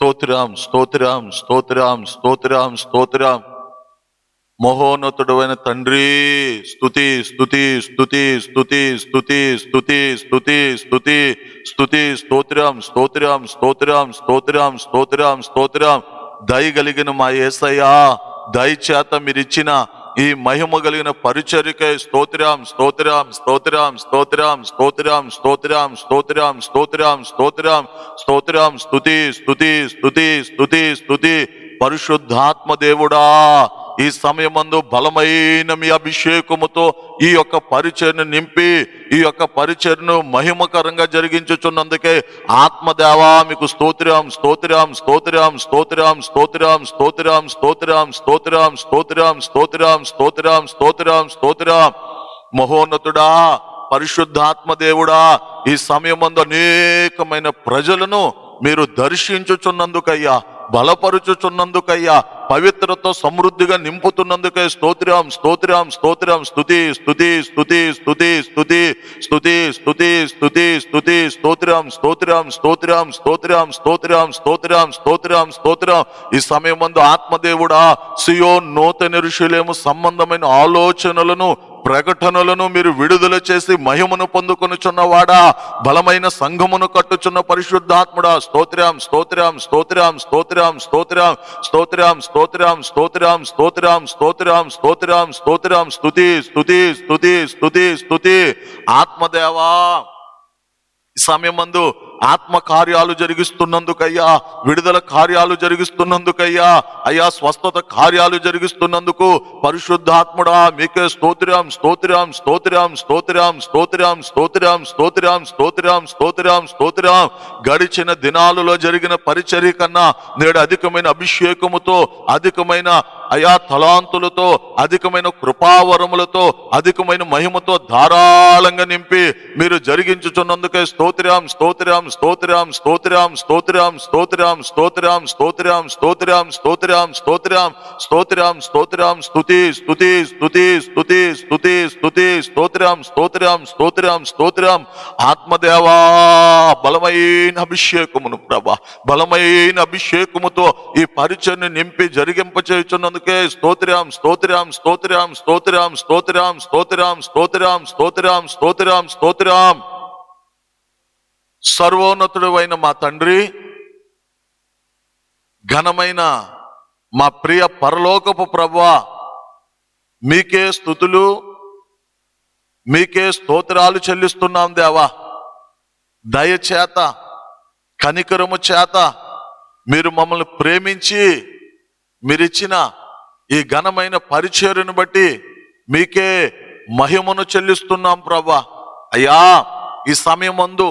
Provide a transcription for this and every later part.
స్తోత్రం స్తోత్రం స్తోత్రం స్తోత్రం స్తోత్రం. మహోన్నతుడైన తండ్రి, స్తుతి స్తుతి స్తుతి స్తుతి స్తుతి స్తుతి స్తుతి స్తుతి స్తుతి. స్తోత్రం స్తోత్రం స్తోత్రం స్తోత్రం స్తోత్రం స్తోత్రం. దయగలిగిన మా యేసయ్యా, దయచేత మీరిచ్చిన ఈ మహిమ కలిగిన పరిచర్యకై స్తోత్రం స్తోత్రం స్తోత్రం స్తోత్రం స్తోత్రం స్తోత్రం స్తోత్రం స్తోత్రం స్తోత్రం స్తోత్రం. స్తుతి స్తుతి స్తుతి స్తుతి స్తుతి. పరిశుద్ధాత్మ దేవుడా, ఈ సమయమందు బలమైన మీ అభిషేకముతో ఈ యొక్క పరిచర్ను నింపి ఈ యొక్క పరిచర్ను మహిమకరంగా జరిగించుచున్నందుకే ఆత్మదేవా మీకు స్తోత్రం స్తోత్రం స్తోత్రం స్తోత్రం స్తోత్రం స్తోత్రం స్తోత్రం స్తోత్రం స్తోత్రం స్తోత్రం స్తోత్రం స్తోత్రం స్తోత్రం. మహోన్నతుడా, పరిశుద్ధాత్మ దేవుడా, ఈ సమయమందు అనేకమైన ప్రజలను మీరు దర్శించుచున్నందుకయ్యా, బలపరుచుచున్నందుకయ్యా, పవిత్రతో సమృద్ధిగా నింపుతున్నందుకే స్తోత్రం స్తోత్రం స్తోత్రం. స్తుతి స్తుతి స్తుతి స్తుతి స్తుతి స్తుతి స్తుతి స్తుతి స్తుతి స్తోత్రం స్తోత్రం స్తోత్రం స్తోత్రం స్తోత్రం స్తోత్రం స్తోత్రం స్తోత్రం. ఈ సమయమందు ఆత్మదేవుడా, సియోన్ నూతన యెరూషలేము సంబంధమైన ఆలోచనలను ప్రకటనలను మీరు విడుదల చేసి మహిమను పొందుకొనుచున్నవాడా, బలమైన సంఘమును కట్టుచున్న పరిశుద్ధాత్ముడా, స్తోత్రం స్తోత్రం స్తోత్రం స్తోత్రం స్తోత్రం స్తోత్రం స్తోత్రం స్తోత్రం స్తోత్రం స్తోత్రం స్తోత్రం స్తోత్రం. స్తుతి స్తుతి స్తుతి స్తుతి స్తుతి. ఆత్మదేవా, ఈ సమయమందు ఆత్మ కార్యాలు జరిగిస్తున్నందుకయ్యా, విడుదల కార్యాలు జరిగిస్తున్నందుకయ్యా, అయ్యా స్వస్థత కార్యాలు జరిగిస్తున్నందుకు పరిశుద్ధాత్ముడా మీకే స్తోత్రం స్తోత్రం స్తోత్రం స్తోత్రం స్తోత్రం స్తోత్రం స్తోత్రం స్తోత్రం స్తోత్రం స్తోత్రం. గడిచిన దినాలలో జరిగిన పరిచర్య కన్నా నేడు అధికమైన అభిషేకముతో, అధికమైన అయా తలాంతులతో, అధికమైన కృపావరములతో, అధికమైన మహిమతో ధారాళంగా నింపి మీరు జరిగించుచున్నందుకే స్తోత్రం స్తోత్రం స్తోత్రం స్తోత్రం స్తోత్రం స్తోత్రం స్తోత్రం స్తోత్రం స్తోత్రం స్తోత్రం స్తోత్రం స్తోత్రం స్తోత్రం. స్తుతి స్తుతి స్తుతి స్తుతి స్తుతి స్తుతి స్తోత్రం స్తోత్రం స్తోత్రం స్తోత్రం. ఆత్మదేవా, బలమైన అభిషేకమును ప్రభా, బలమైన అభిషేకముతో ఈ పరిచర్ని నింపి జరిగింపచేయుచున్నందుకే స్తోత్రం స్తోత్రం స్తోత్రం స్తోత్రం స్తోత్రం స్తోత్రం స్తోత్రం స్తోత్రం స్తోత్రం స్తోత్రం. సర్వోన్నతుడు అయిన మా తండ్రి, ఘనమైన మా ప్రియ పరలోకపు ప్రభువా, మీకే స్తుతులు, మీకే స్తోత్రాలు చెల్లిస్తున్నాం దేవా. దయచేత, కనికరము చేత మీరు మమ్మల్ని ప్రేమించి మీరిచ్చిన ఈ ఘనమైన పరిచర్యను బట్టి మీకే మహిమను చెల్లిస్తున్నాం ప్రభా. అయ్యా, ఈ సమయమందు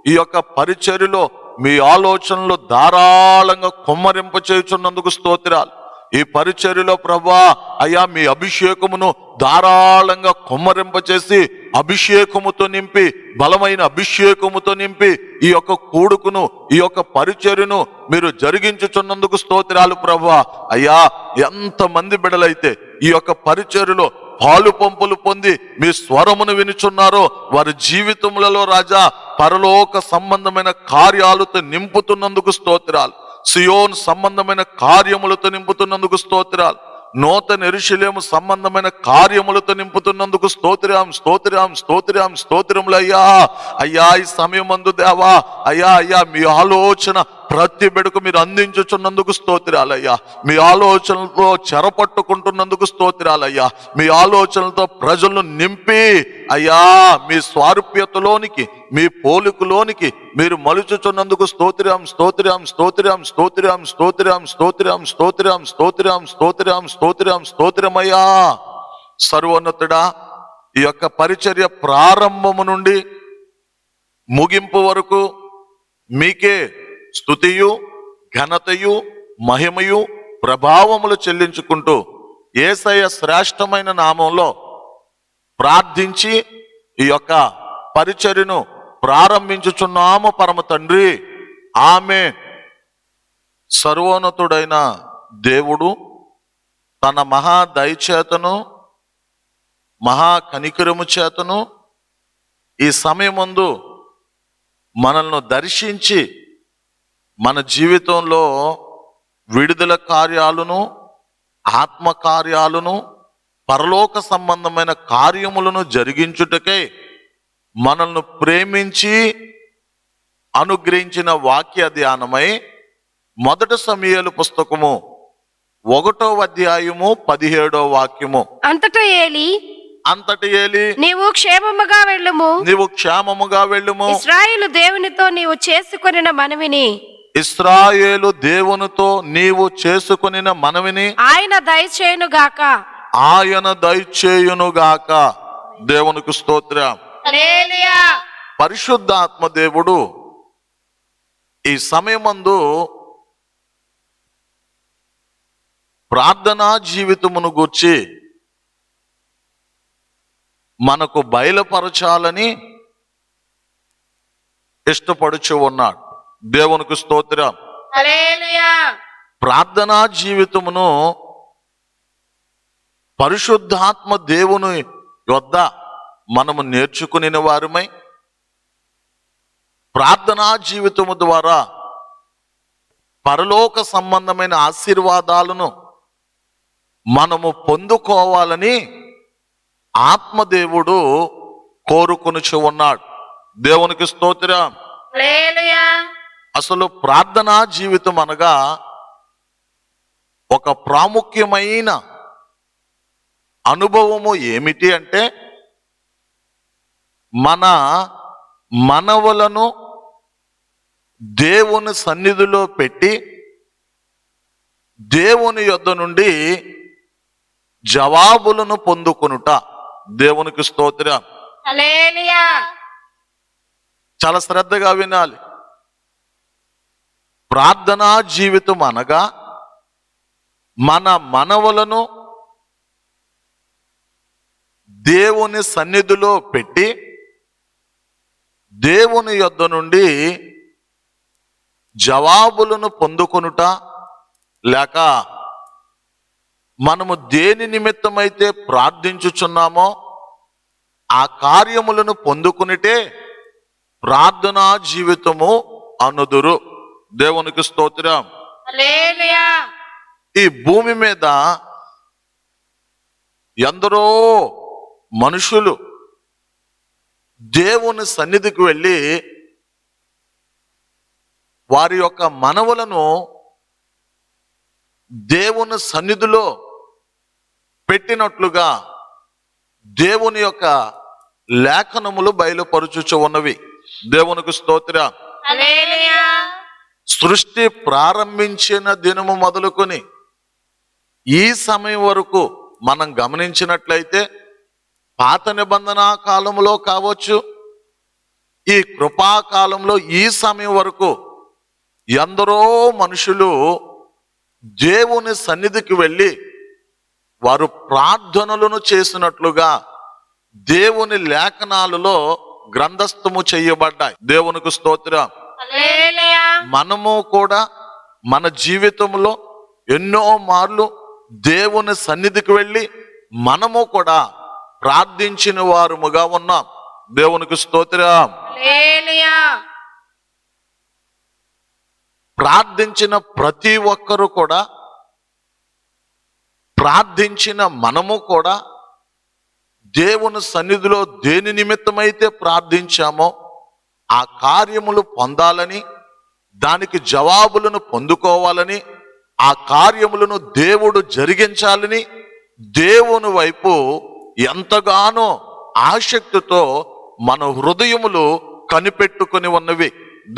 ఈ యొక్క పరిచర్యలో మీ ఆలోచనలు ధారాళంగా కుమ్మరింప చేయుచున్నందుకు స్తోత్రాలు. ఈ పరిచర్యలో ప్రభా అయ్యా, మీ అభిషేకమును ధారాళంగా కుమ్మరింప చేసి అభిషేకముతో నింపి, బలమైన అభిషేకముతో నింపి ఈ యొక్క కూడుకును, ఈ యొక్క పరిచర్యను మీరు జరిగించుచున్నందుకు స్తోత్రాలు ప్రభా. అయ్యా, ఎంతమంది బిడలైతే ఈ యొక్క పరిచర్యలో పాలు పంపులు పొంది మీ స్వరమును వినుచున్నారో వారి జీవితములలో రాజా పరలోక సంబంధమైన కార్యాలతో నింపుతున్నందుకు స్తోత్రాలు. సియోన్ సంబంధమైన కార్యములతో నింపుతున్నందుకు స్తోత్రాలు. నూతన యెరూషలేము సంబంధమైన కార్యములతో నింపుతున్నందుకు స్తోత్రం స్తోత్రం స్తోత్రం స్తోత్రములు. అయ్యా అయ్యా, ఈ సమయమందు దేవా అయ్యా అయ్యా, మీ ఆలోచన ప్రతి బిడకు మీరు అందించుచున్నందుకు స్తోత్రాలయ్యా. మీ ఆలోచనలతో చెరపట్టుకుంటున్నందుకు స్తోత్రాలయ్యా. మీ ఆలోచనలతో ప్రజలను నింపి అయ్యా మీ స్వారూప్యతలోనికి, మీ పోలికలోనికి మీరు మలుచుచున్నందుకు స్తోత్రం స్తోత్రం స్తోత్రం స్తోత్రం స్తోత్రం స్తోత్రం స్తోత్రం స్తోత్రం స్తోత్రం స్తోత్రం స్తోత్రమయ్యా. సర్వోన్నతుడా, ఈ యొక్క పరిచర్య ప్రారంభము నుండి ముగింపు వరకు మీకే స్తుతియు, ఘనతయు, మహిమయు, ప్రభావములు చెల్లించుకుంటూ యేసయ్య శ్రేష్టమైన నామంలో ప్రార్థించి ఈ యొక్క పరిచర్యను ప్రారంభించుచున్నాము పరమ తండ్రి, ఆమేన్. సర్వోన్నతుడైన దేవుడు తన మహా దయచేతను, మహా కనికరము చేతను ఈ సమయమందు మనల్ని దర్శించి మన జీవితంలో విడుదల కార్యాలను, ఆత్మ కార్యాలను, పరలోక సంబంధమైన కార్యములను జరిగించుటకై మనల్ని ప్రేమించి అనుగ్రహించిన వాక్య ధ్యానమై మొదటి సమూయేలు పుస్తకము 1వ అధ్యాయము 17వ వాక్యము. అంతటా ఏలి నీవు క్షేమముగా వెళ్ళుము. ఇశ్రాయేలు దేవునితో నీవు చేసుకొనిన మనవిని ఆయన దయచేయునుగాక. దేవునికి స్తోత్రం. హల్లెలూయా. పరిశుద్ధాత్మ దేవుడు ఈ సమయమందు ప్రార్థనా జీవితమును గూర్చి మనకు బయలుపరచాలని ఇష్టపడుచు ఉన్నాడు. దేవునికి స్తోత్రం. హల్లెలూయా. ప్రార్థనా జీవితమును పరిశుద్ధాత్మ దేవుని యొద్ద మనము నేర్చుకుని వారమై ప్రార్థనా జీవితము ద్వారా పరలోక సంబంధమైన ఆశీర్వాదాలను మనము పొందుకోవాలని ఆత్మదేవుడు కోరుకొనుచు ఉన్నాడు. దేవునికి స్తోత్రం. హల్లెలూయా. అసలు ప్రార్థనా జీవితం అనగా ఒక ప్రాముఖ్యమైన అనుభవము ఏమిటి అంటే, మన మనవలను దేవుని సన్నిధిలో పెట్టి దేవుని యొద్ద నుండి జవాబులను పొందుకొనుట. దేవునికి స్తోత్రం. హల్లెలూయా. చాలా శ్రద్ధగా వినాలి. ప్రార్థనా జీవితం అనగా మన మనవలను దేవుని సన్నిధిలో పెట్టి దేవుని యొద్ద నుండి జవాబులను పొందుకొనుట, లేక మనము దేని నిమిత్తమైతే ప్రార్థించుచున్నామో ఆ కార్యములను పొందుకునిటే ప్రార్థనా జీవితము అనుదురు. దేవునికి స్తోత్రం. హల్లెలూయా. ఈ భూమి మీద ఎందరో మనుషులు దేవుని సన్నిధికి వెళ్ళి వారి యొక్క మనవులను దేవుని సన్నిధిలో పెట్టినట్లుగా దేవుని యొక్క లేఖనములు బయలుపరుచుచు ఉన్నవి. దేవునికి స్తోత్రం. హల్లెలూయా. సృష్టి ప్రారంభించిన దినము మొదలుకొని ఈ సమయం వరకు మనం గమనించినట్లయితే పాత నిబంధన కాలంలో కావచ్చు, ఈ కృపాకాలంలో ఈ సమయం వరకు ఎందరో మనుషులు దేవుని సన్నిధికి వెళ్ళి వారు ప్రార్థనలను చేసినట్లుగా దేవుని లేఖనాలలో గ్రంథస్థము చేయబడ్డాయి. దేవునికి స్తోత్రం. హల్లెలూయా. మనము కూడా మన జీవితంలో ఎన్నో మార్లు దేవుని సన్నిధికి వెళ్ళి మనము కూడా ప్రార్థించిన వారముగా ఉన్నాం. దేవునికి స్తోత్రం. హల్లెలూయా. ప్రార్థించిన ప్రతి ఒక్కరూ కూడా, ప్రార్థించిన మనము కూడా దేవుని సన్నిధిలో దేని నిమిత్తమైతే ప్రార్థించామో ఆ కార్యములు పొందాలని, దానికి జవాబులను పొందుకోవాలని, ఆ కార్యములను దేవుడు జరిగించాలని దేవుని వైపు ఎంతగానో ఆసక్తితో మన హృదయములు కనిపెట్టుకొని ఉన్నవి.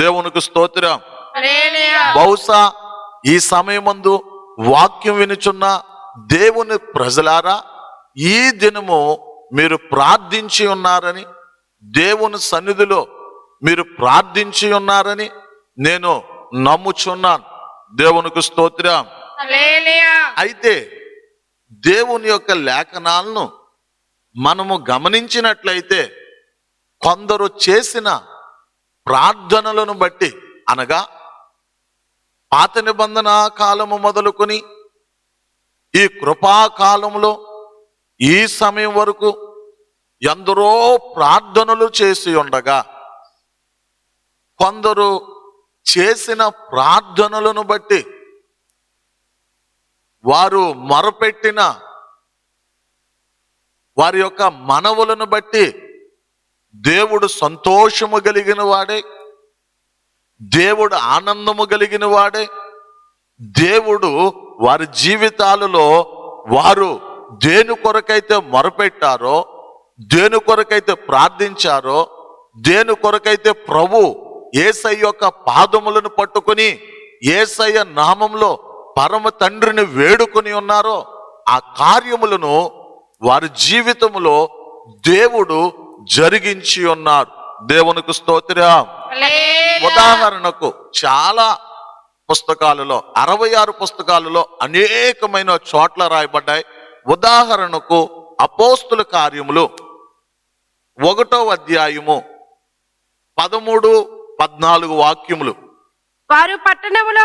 దేవునికి స్తోత్రం. హల్లెలూయా. బహుశా ఈ సమయమందు వాక్యం వినుచున్న దేవుని ప్రజలారా, ఈ దినము మీరు ప్రార్థించి ఉన్నారని, దేవుని సన్నిధిలో మీరు ప్రార్థించి ఉన్నారని నేను నమ్ముచున్నాను. దేవునికి స్తోత్రం. హల్లెలూయా. అయితే దేవుని యొక్క లేఖనాలను మనము గమనించినట్లయితే కొందరు చేసిన ప్రార్థనలను బట్టి, అనగా పాత నిబంధన కాలము మొదలుకొని ఈ కృపాకాలంలో ఈ సమయం వరకు ఎందరో ప్రార్థనలు చేసి ఉండగా కొందరు చేసిన ప్రార్థనలను బట్టి, వారు మొరపెట్టిన వారి యొక్క మనవులను బట్టి దేవుడు సంతోషము కలిగిన వాడే, దేవుడు ఆనందము కలిగిన వాడే. దేవుడు వారి జీవితాలలో వారు దేని కొరకైతే మొరపెట్టారో, దేని కొరకైతే ప్రార్థించారో, దేని కొరకైతే ప్రభు యేసయ్య యొక్క పాదములను పట్టుకుని యేసయ్య నామంలో పరమ తండ్రిని వేడుకొని ఉన్నారో, ఆ కార్యములను వారి జీవితములో దేవుడు జరిగించి ఉన్నారు. దేవునికి స్తోత్రం. హల్లెలూయా. ఉదాహరణకు చాలా పుస్తకాలలో 66 పుస్తకాలలో అనేకమైన చోట్ల రాయబడ్డాయి. ఉదాహరణకు అపోస్తుల కార్యములు 1వ అధ్యాయము 13-14 వాక్యములు. వారు పట్టణంలో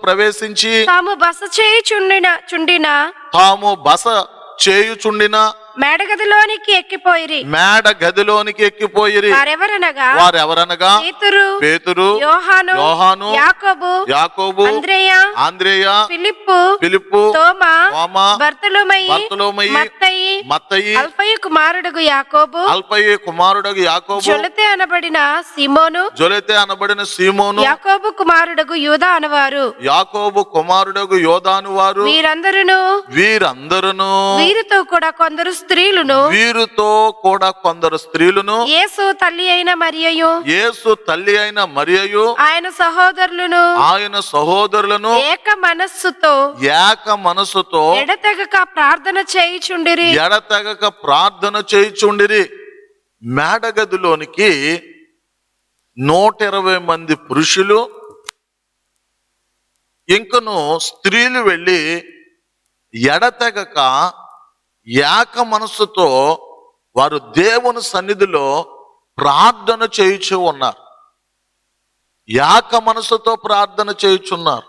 ప్రవేశించి తాము బస చేయుచుండిన మేడ గదిలోనికి ఎక్కిపోయిరి. వారెవరనగా పేతురు, యోహాను, యాకోబు, అంద్రేయ, ఫిలిప్పు, తోమా, బర్తలోమయి, మత్తయి, అల్ఫయి కుమారుడగు యాకోబు, జొలెతే అనబడిన సీమోను, యాకోబు కుమారుడగు యూదా అనవారు, వీరందరూ వీరితో కూడా కొందరు స్త్రీలను యేసు తల్లి అయిన మరియయు ఆయన సహోదరులను ఏక మనస్సుతో ఎడతెగక ప్రార్థన చేయుచుండిరి. మేడగదిలోనికి 120 మంది పురుషులు ఇంకను స్త్రీలు వెళ్ళి ఎడతెగక ఏక మనస్సుతో వారు దేవుని సన్నిధిలో ప్రార్థన చేయుచు ఉన్నారు. ఏక మనస్సుతో ప్రార్థన చేయుచున్నారు,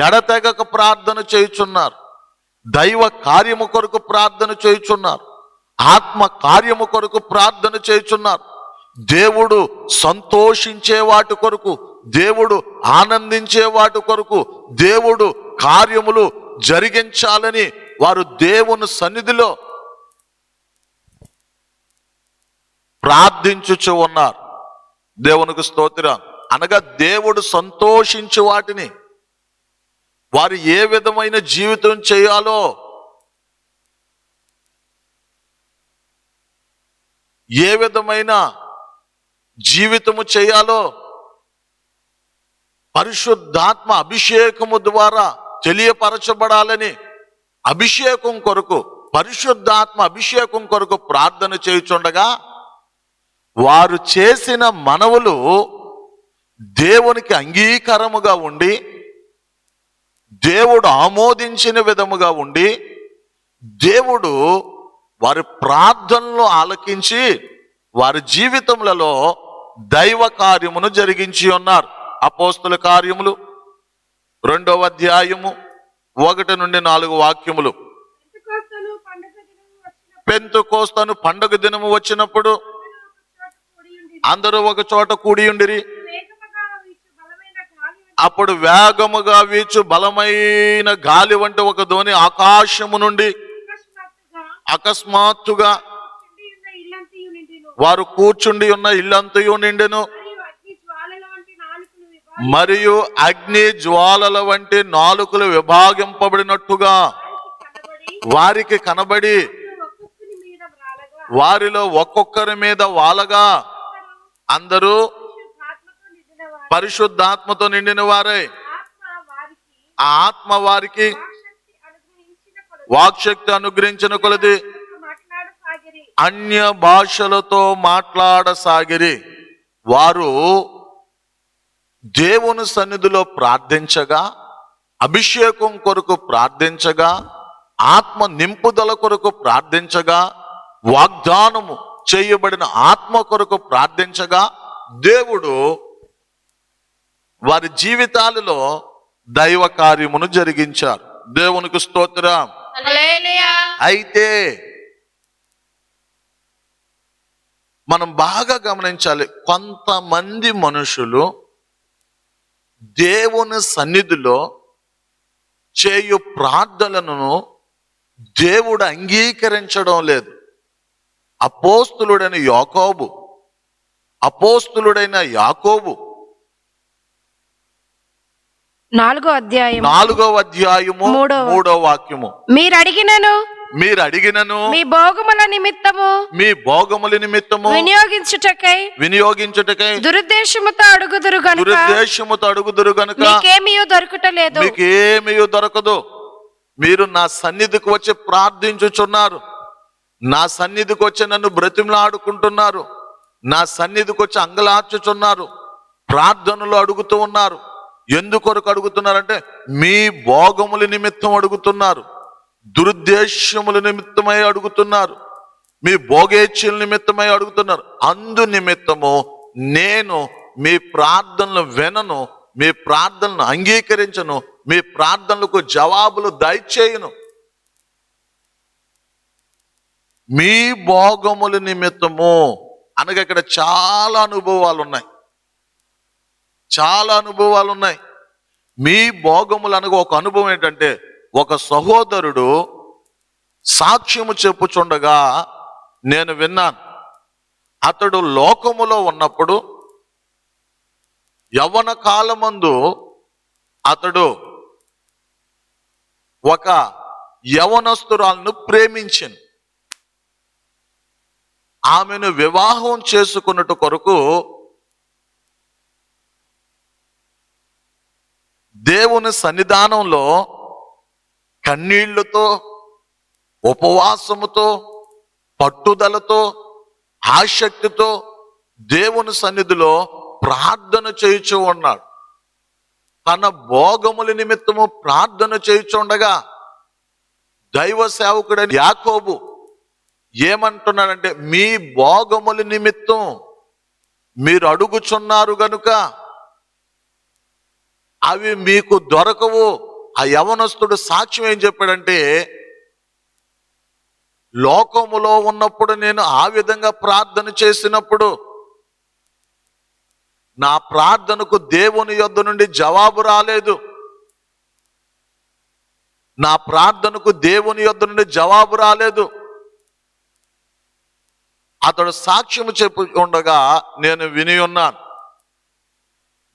ఎడతెగక ప్రార్థన చేయుచున్నారు, దైవ కార్యము కొరకు ప్రార్థన చేయుచున్నారు, ఆత్మ కార్యము కొరకు ప్రార్థన చేయుచున్నారు, దేవుడు సంతోషించే వాటి కొరకు, దేవుడు ఆనందించే వాటి కొరకు, దేవుడు కార్యములు జరిగించాలని వారు దేవుని సన్నిధిలో ప్రార్థించుచు ఉన్నారు. దేవునికి స్తోత్రం. అనగా దేవుడు సంతోషించు వాటిని వారు ఏ విధమైన జీవితం చేయాలో, ఏ విధమైన జీవితము చేయాలో పరిశుద్ధాత్మ అభిషేకము ద్వారా తెలియపరచబడాలని అభిషేకం కొరకు, పరిశుద్ధాత్మ అభిషేకం కొరకు ప్రార్థన చేయుచుండగా వారు చేసిన మనవులు దేవునికి అంగీకారముగా ఉండి, దేవుడు ఆమోదించిన విధముగా ఉండి, దేవుడు వారి ప్రార్థనలు ఆలకించి వారి జీవితములలో దైవ కార్యమును జరిగించి ఉన్నారు. అపోస్తుల కార్యములు 2వ అధ్యాయము 1-4 వాక్యములు. పెంతెకోస్తు పండుగ దినము వచ్చినప్పుడు అందరూ ఒక చోట కూడి ఉండిరి. అప్పుడు వేగముగా వీచు బలమైన గాలి వంటి ఒక ధ్వని ఆకాశము నుండి అకస్మాత్తుగా వారు కూర్చుండి ఉన్న ఇల్లంతయు నిండెను. మరియు అగ్ని జ్వాలల వంటి నాలుకలు విభాగింపబడినట్టుగా వారికి కనబడి వారిలో ఒక్కొక్కరి మీద వాలగా అందరూ పరిశుద్ధాత్మతో నిండిన వారై ఆ ఆత్మ వారికి వాక్శక్తి అనుగ్రహించిన కొలది అన్య భాషలతో మాట్లాడసాగిరి. వారు దేవుని సన్నిధిలో ప్రార్థించగా, అభిషేకం కొరకు ప్రార్థించగా, ఆత్మ నింపుదల కొరకు ప్రార్థించగా, వాగ్దానము చేయబడిన ఆత్మ కొరకు ప్రార్థించగా దేవుడు వారి జీవితాలలో దైవ కార్యమును జరిగించారు. దేవునికి స్తోత్రం. హల్లెలూయా. అయితే మనం బాగా గమనించాలి. కొంతమంది మనుషులు దేవుని సన్నిధిలో చేయు ప్రార్థనలను దేవుడు అంగీకరించడం లేదు. అపోస్తులుడైన యాకోబు 4వ అధ్యాయం 4వ అధ్యాయము 3వ వాక్యము, మీరు అడిగినను మీ భోగముల నిమిత్తము వినియోగించుటకై దురుద్దేశముతో అడుగుదురు గనుక మీకేమీయూ దొరకదు. మీరు నా సన్నిధికి వచ్చి ప్రార్థించుచున్నారు, నా సన్నిధికి వచ్చి నన్ను బ్రతిమలాడుకుంటున్నారు, నా సన్నిధికి వచ్చి అంగలార్చుచున్నారు, ప్రార్థనలు అడుగుతూ ఉన్నారు. ఎందుకొరకు అడుగుతున్నారంటే మీ భోగముల నిమిత్తం అడుగుతున్నారు, దురుద్దేశముల నిమిత్తమై అడుగుతున్నారు, మీ భోగేచ్ఛల నిమిత్తమై అడుగుతున్నారు. అందు నిమిత్తము నేను మీ ప్రార్థనలు వినను, మీ ప్రార్థనలు అంగీకరించను, మీ ప్రార్థనలకు జవాబులు దయచేయను. మీ భోగముల నిమిత్తము అనగా ఇక్కడ చాలా అనుభవాలు ఉన్నాయి. మీ భోగములు అనగా ఒక అనుభవం ఏంటంటే, ఒక సహోదరుడు సాక్ష్యము చెప్పుచుండగా నేను విన్నాను. అతడు లోకములో ఉన్నప్పుడు యవ్వన కాలమందు అతడు ఒక యవనస్తురాలను ప్రేమించింది. ఆమెను వివాహం చేసుకున్నట్టు కొరకు దేవుని సన్నిధానంలో కన్నీళ్లతో, ఉపవాసముతో, పట్టుదలతో, ఆసక్తితో దేవుని సన్నిధిలో ప్రార్థన చేయుచూ ఉన్నాడు. తన భోగముల నిమిత్తము ప్రార్థన చేయుచుండగా దైవ సేవకుడైన యాకోబు ఏమంటున్నాడంటే, మీ భోగముల నిమిత్తం మీరు అడుగుచున్నారు గనుక అవి మీకు దొరకవు. ఆ యవనస్తుడు సాక్ష్యం ఏం చెప్పాడంటే, లోకములో ఉన్నప్పుడు నేను ఆ విధంగా ప్రార్థన చేసినప్పుడు నా ప్రార్థనకు దేవుని యొద్ద నుండి జవాబు రాలేదు. నా ప్రార్థనకు దేవుని యొద్ద నుండి జవాబు రాలేదు. అతడు సాక్ష్యము చెప్పు ఉండగా నేను విని ఉన్నాను.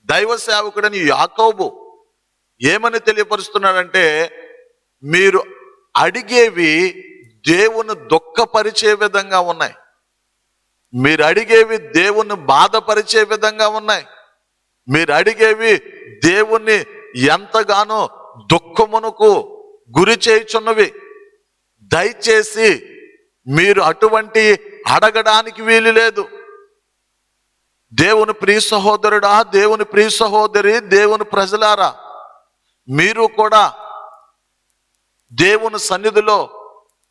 దైవ సేవకుడని యాకోబు ఏమని తెలియపరుస్తున్నాడంటే, మీరు అడిగేవి దేవుని దుఃఖపరిచే విధంగా ఉన్నాయి, మీరు అడిగేవి దేవుని బాధపరిచే విధంగా ఉన్నాయి, మీరు అడిగేవి దేవుణ్ణి ఎంతగానో దుఃఖమునకు గురి చేయుచున్నవి. దయచేసి మీరు అటువంటి అడగడానికి వీలు లేదు. దేవుని ప్రియ సహోదరుడా, దేవుని ప్రియ సహోదరి, దేవుని ప్రజలారా, మీరు కూడా దేవుని సన్నిధిలో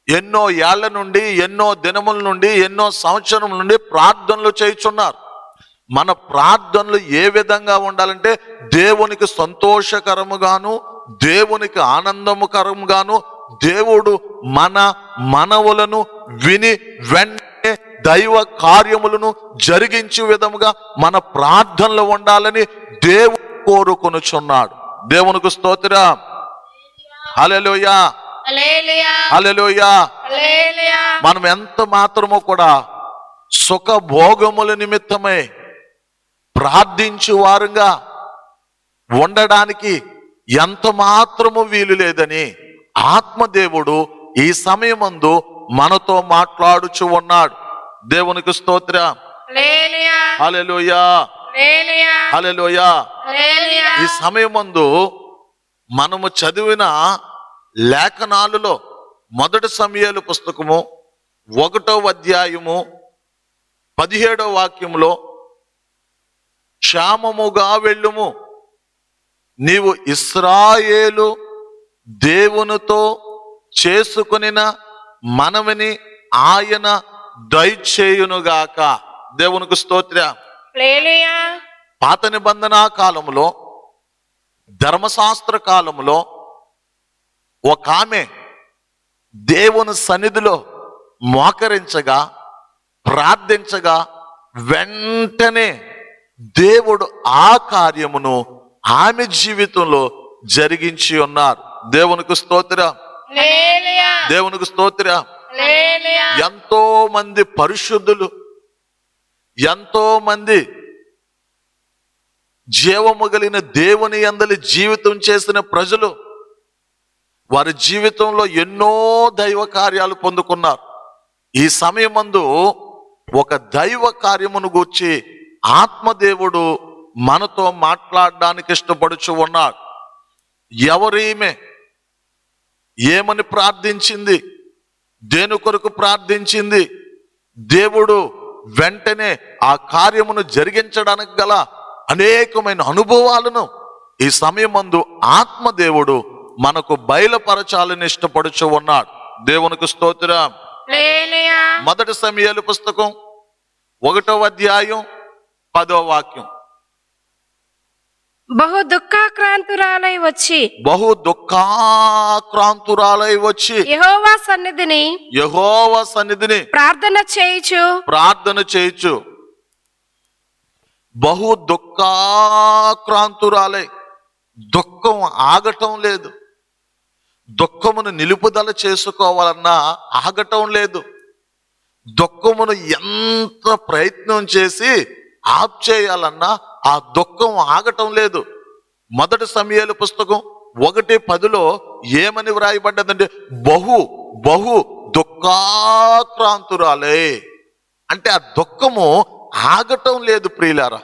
ఎన్నో ఏళ్ల నుండి, ఎన్నో దినముల నుండి, ఎన్నో సంవత్సరం నుండి ప్రార్థనలు చేయుచున్నారు. మన ప్రార్థనలు ఏ విధంగా ఉండాలంటే, దేవునికి సంతోషకరముగాను, దేవునికి ఆనందముకరముగాను, దేవుడు మన మనవులను విని వెంటనే దైవ కార్యములను జరిగించే విధముగా మన ప్రార్థనలు ఉండాలని దేవుడు కోరుకొనుచున్నాడు. దేవునికి స్తోత్రం. హల్లెలూయా, హల్లెలూయా. మనం ఎంత మాత్రమో కూడా సుఖ భోగముల నిమిత్తమై ప్రార్థించు వారుగా ఉండడానికి ఎంత మాత్రము వీలు లేదని ఆత్మదేవుడు ఈ సమయమందు మనతో మాట్లాడుచు ఉన్నాడు. దేవునికి స్తోత్రం. హల్లెలూయా, హల్లెలూయా. ఈ సమయమందు మనము చదివిన లేఖనాలలో మొదటి సమూయేలు పుస్తకము 1వ అధ్యాయము 17వ వాక్యములో, క్షేమముగా వెళ్ళుము, నీవు ఇశ్రాయేలు దేవునితో చేసుకొనిన మనవిని ఆయన దయచేయునుగాక. దేవునికి స్తోత్రం. పాత నిబంధన కాలములో, ధర్మశాస్త్ర కాలములో ఒక ఆమె దేవుని సన్నిధిలో మోకరించగా ప్రార్థించగా వెంటనే దేవుడు ఆ కార్యమును ఆమె జీవితంలో జరిగించి ఉన్నారు. దేవునికి స్తోత్రం, హల్లెలూయా, దేవునికి స్తోత్రం. హల్లెలూయా, ఎంతో మంది పరిశుద్ధులు, ఎంతో మంది జీవము కలిగిన దేవుని యందలి జీవితం చేసిన ప్రజలు వారి జీవితంలో ఎన్నో దైవ కార్యాలు పొందుకున్నారు. ఈ సమయమందు ఒక దైవ కార్యమును గూర్చి ఆత్మదేవుడు మనతో మాట్లాడడానికి ఇష్టపడుచు ఉన్నాడు. ఎవరీమె, ఏమని ప్రార్థించింది, దేని కొరకు ప్రార్థించింది, దేవుడు వెంటనే ఆ కార్యమును జరిగించడానికి గల అనేకమైన అనుభవాలను ఈ సమయమందు ఆత్మదేవుడు మనకు బయలుపరచాలని ఇష్టపడుచు ఉన్నాడు. దేవునికి స్తోత్రం. హల్లెలూయా. మొదటి సమూయేలు పుస్తకం 1వ అధ్యాయం 10వ వాక్యం. బహు దుఃఖాక్రాంతురాలై వచ్చి బహు దుఃఖాక్రాంతురాలై వచ్చి యెహోవా సన్నిధిని యెహోవా సన్నిధిని ప్రార్థన చేయుచు బహు దుఃఖాక్రాంతురాలై, దుఃఖం ఆగటం లేదు. దుఃఖమును నిలుపుదల చేసుకోవాలన్నా ఆగటం లేదు. దుఃఖమును ఎంత ప్రయత్నం చేసి ఆప్ చేయాలన్నా ఆ దుఃఖం ఆగటం లేదు. మొదటి సమూయేలు పుస్తకం 1:10 ఏమని వ్రాయబడ్డదంటే బహు బహు దుఃఖాక్రాంతురాలే. అంటే ఆ దుఃఖము ఆగటం లేదు ప్రియులారా.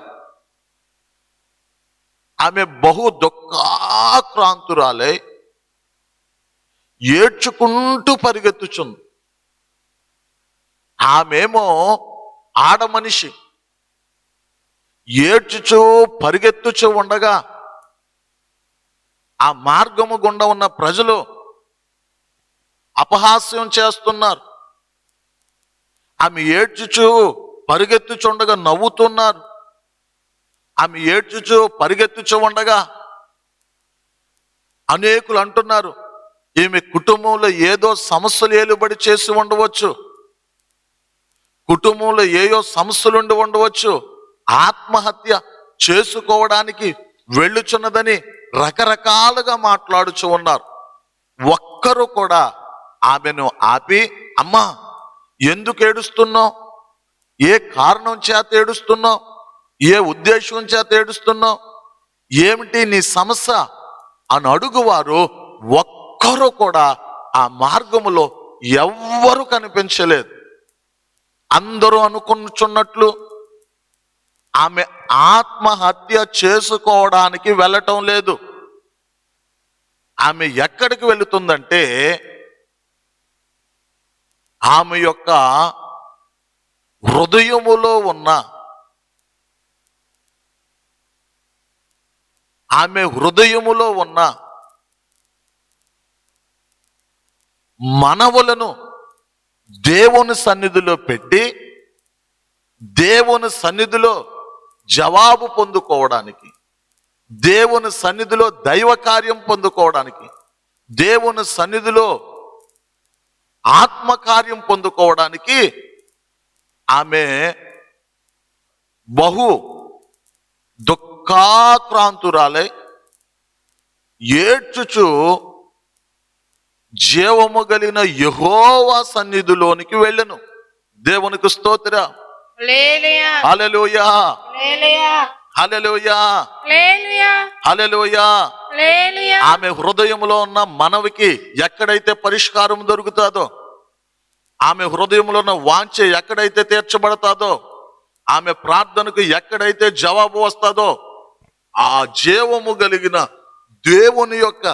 ఆమె బహు దుఃఖాక్రాంతురాలే ఏడ్చుకుంటూ పరిగెత్తుచుంది. ఆమెమో ఆడ మనిషి ఏడ్చుచూ పరిగెత్తుచూ ఉండగా ఆ మార్గము గుండా ఉన్న ప్రజలు అపహాస్యం చేస్తున్నారు. ఆమె ఏడ్చుచూ పరిగెత్తుచుండగా నవ్వుతున్నారు. ఆమె ఏడ్చుచూ పరిగెత్తుచూ ఉండగా అనేకులు అంటున్నారు, ఈమె కుటుంబంలో ఏదో సమస్యలు ఏలుబడి చేసి ఉండవచ్చు, కుటుంబంలో ఏయో సమస్యలు ఉండి ఉండవచ్చు, ఆత్మహత్య చేసుకోవడానికి వెళ్ళుచున్నదని రకరకాలుగా మాట్లాడుచు ఉన్నారు. ఒక్కరు కూడా ఆమెను ఆపి, అమ్మా ఎందుకు ఏడుస్తున్నావు, ఏ కారణం చేత ఏడుస్తున్నావు, ఏ ఉద్దేశం చేత ఏడుస్తున్నావు, ఏమిటి నీ సమస్య అని అడుగువారు ఒక్కరు కూడా ఆ మార్గములో ఎవ్వరు కనిపించలేదు. అందరూ అనుకుంటున్నట్లు ఆమె ఆత్మహత్య చేసుకోవడానికి వెళ్ళటం లేదు. ఆమె ఎక్కడికి వెళుతుందంటే ఆమె యొక్క హృదయములో ఉన్న మనవులను దేవుని సన్నిధిలో పెట్టి దేవుని సన్నిధిలో జవాబు పొందుకోవడానికి, దేవుని సన్నిధిలో దైవ కార్యం పొందుకోవడానికి, దేవుని సన్నిధిలో ఆత్మకార్యం పొందుకోవడానికి ఆమె బహు దుఃఖాక్రాంతురాలై ఏడ్చుచు జీవము కలిగిన యెహోవా సన్నిధిలోనికి వెళ్ళెను. దేవునికి స్తోత్రం. హల్లెలూయా, హల్లెలూయా, హల్లెలూయా, హల్లెలూయా, హల్లెలూయా, హల్లెలూయా. హల్లెలూయా. ఆమె హృదయంలో ఉన్న మనవికి ఎక్కడైతే పరిష్కారం దొరుకుతాదో, ఆమె హృదయంలో ఉన్న వాంఛ ఎక్కడైతే తీర్చబడతాదో, ఆమె ప్రార్థనకు ఎక్కడైతే జవాబు వస్తుందో ఆ జీవము కలిగిన దేవుని యొక్క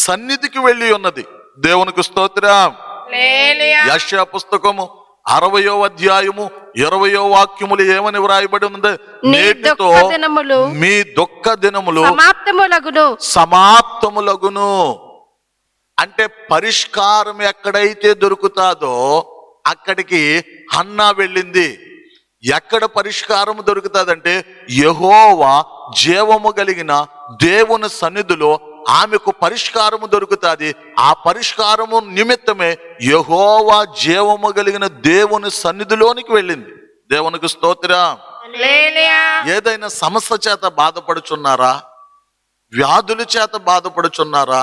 సన్నిధికి వెళ్ళి ఉన్నది. దేవునికి స్తోత్రం. హల్లెలూయా. యెషయా పుస్తకము 60వ అధ్యాయము 20వ వాక్యములు ఏమని వ్రాయబడి ఉంది? నేటితో మీ దుఃఖ దినములు సమాప్తములగును. అంటే పరిష్కారం ఎక్కడైతే దొరుకుతాదో అక్కడికి హన్నా వెళ్ళింది. ఎక్కడ పరిష్కారం దొరుకుతుందంటే యెహోవా జీవము కలిగిన దేవుని సన్నిధిలో ఆమెకు పరిష్కారము దొరుకుతుంది. ఆ పరిష్కారము నిమిత్తమే యెహోవా జీవము కలిగిన దేవుని సన్నిధిలోనికి వెళ్ళింది. దేవునికి స్తోత్రం. హల్లెలూయా. ఏదైనా సమస్య చేత బాధపడుచున్నారా? వ్యాధుల చేత బాధపడుచున్నారా?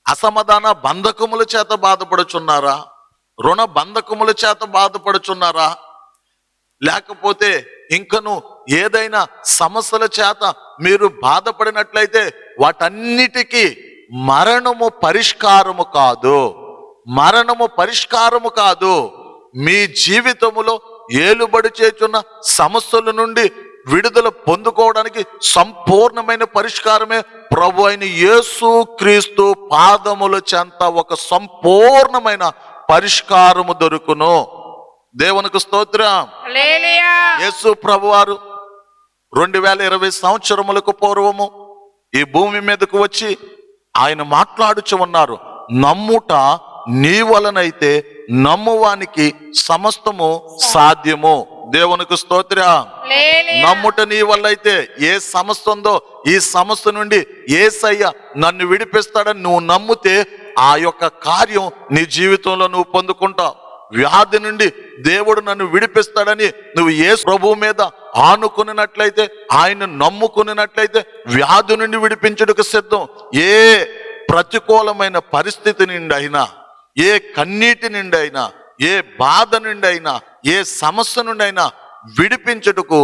అసమాధాన బంధకముల చేత బాధపడుచున్నారా? రుణ బంధకముల చేత బాధపడుచున్నారా? లేకపోతే ఇంకను ఏదైనా సమస్యల చేత మీరు బాధపడినట్లయితే వాటన్నిటికీ మరణము పరిష్కారము కాదు. మరణము పరిష్కారము కాదు. మీ జీవితములో ఏలుబడి చేస్తున్న సమస్యల నుండి విడుదల పొందుకోవడానికి సంపూర్ణమైన పరిష్కారమే ప్రభు అయిన యేసు క్రీస్తు పాదముల చెంత ఒక సంపూర్ణమైన పరిష్కారము దొరుకును. దేవునికి స్తోత్రం. హల్లెలూయా. యేసు ప్రభువారు 2020 సంవత్సరములకు పూర్వము ఈ భూమి మీదకు వచ్చి ఆయన మాట్లాడుచు ఉన్నారు. నమ్ముట నీ వలనైతే నమ్మువానికి సమస్తము సాధ్యము. దేవునికి స్తోత్రం. హల్లెలూయా. నమ్ముట నీ వల్ల అయితే ఏ సమస్య ఉందో ఈ సమస్య నుండి యేసయ్య నన్ను విడిపిస్తాడని నువ్వు నమ్మితే ఆ యొక్క కార్యం నీ జీవితంలో నువ్వు పొందుకుంటావు. వ్యాధి నుండి దేవుడు నన్ను విడిపిస్తాడని నువ్వు యేసు ప్రభువు మీద ఆనుకున్నట్లయితే, ఆయన నమ్ముకున్నట్లయితే వ్యాధి నుండి విడిపించుటకు సిద్ధం. ఏ ప్రతికూలమైన పరిస్థితి నుండి అయినా, ఏ కన్నీటి నుండి అయినా, ఏ బాధ నుండి అయినా, ఏ సమస్య నుండి అయినా విడిపించుటకు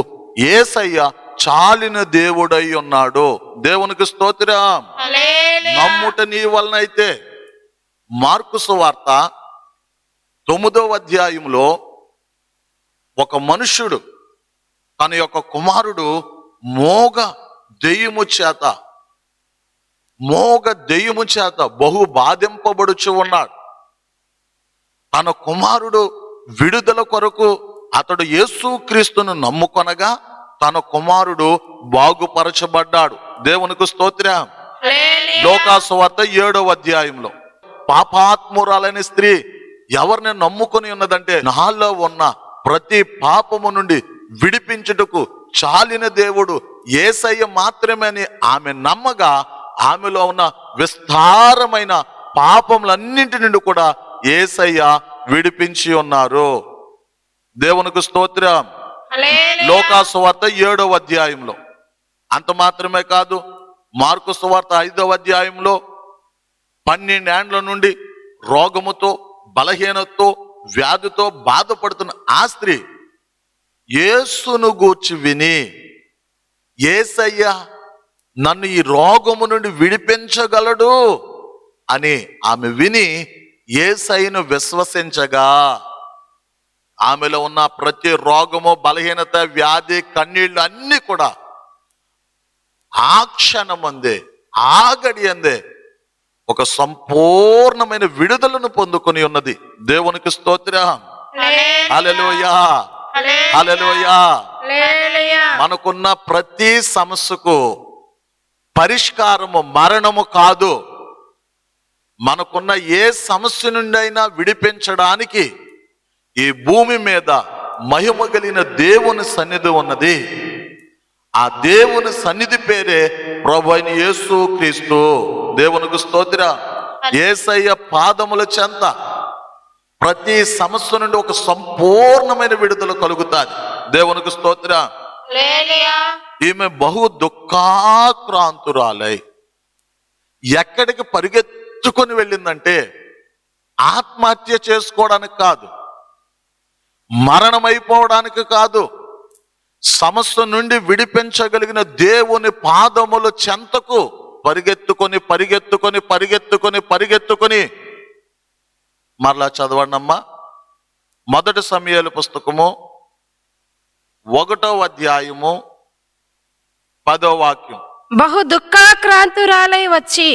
యేసయ్య చాలిన దేవుడై ఉన్నాడు. దేవునికి స్తోత్రం. హల్లెలూయా. నమ్ముట నీ వలన అయితే మార్కు సువార్త 9వ అధ్యాయంలో ఒక మనుష్యుడు తన యొక్క కుమారుడు మోగ దెయ్యము చేత బహు బాధింపబడుచు ఉన్నాడు. తన కుమారుడు విడుదల కొరకు అతడు యేసుక్రీస్తును నమ్ముకొనగా తన కుమారుడు బాగుపరచబడ్డాడు. దేవునికి స్తోత్రం. హల్లెలూయా. లోకాసు వార్త 7వ అధ్యాయంలో పాపాత్మురాలైన స్త్రీ ఎవరిని నమ్ముకొని ఉన్నదంటే, నాలో ఉన్న ప్రతి పాపము నుండి విడిపించుటకు చాలిన దేవుడు యేసయ్య మాత్రమే అని ఆమె నమ్మగా ఆమెలో ఉన్న విస్తారమైన పాపములన్నింటి నుండి కూడా యేసయ్య విడిపించి ఉన్నారు. దేవునికి స్తోత్రం. హల్లెలూయా. లోకాసు వార్త 7వ అధ్యాయంలో అంత మాత్రమే కాదు, మార్కు సువార్త 5వ అధ్యాయంలో 12 ఏండ్ల నుండి రోగముతో, బలహీనతతో, వ్యాధితో బాధపడుతున్న ఆ స్త్రీ యేసును గూర్చి విని, యేసయ్య నన్ను ఈ రోగము నుండి విడిపించగలడు అని ఆమె విని యేసయ్యను విశ్వసించగా ఆమెలో ఉన్న ప్రతి రోగము, బలహీనత, వ్యాధి, కన్నీళ్లు అన్ని కూడా ఆ క్షణమందే, ఆ గడియందే ఒక సంపూర్ణమైన విడుదలను పొందుకొని ఉన్నది. దేవునికి స్తోత్రం. హల్లెలూయా. హల్లెలూయా. హల్లెలూయా. మనకున్న ప్రతి సమస్యకు పరిష్కారము మరణము కాదు. మనకున్న ఏ సమస్య నుండి అయినా విడిపించడానికి ఈ భూమి మీద మహిమ కలిగిన దేవుని సన్నిధి ఉన్నది. ఆ దేవుని సన్నిధి పేరే ప్రభు అయిన యేసు క్రీస్తు. దేవునికి స్తోత్రం. యేసయ్య పాదముల చెంత ప్రతి సమస్య నుండి ఒక సంపూర్ణమైన విడుదల కలుగుతాది. దేవునికి స్తోత్రం. హల్లెలూయా. ఈమె బహు దుఃఖాక్రాంతురాలై ఎక్కడికి పరిగెత్తుకొని వెళ్ళిందంటే, ఆత్మహత్య చేసుకోవడానికి కాదు, మరణమైపోవడానికి కాదు, సమస్య నుండి విడిపించగలిగిన దేవుని పాదముల చెంతకు పరిగెత్తుకొని పరిగెత్తుకొని పరిగెత్తుకొని పరిగెత్తుకొని మరలా చదవండమ్మా. 1 సమూయేలు పుస్తకము 1వ అధ్యాయము 10వ వాక్యం. బహు దుఃఖాక్రాంతురాలై వచ్చి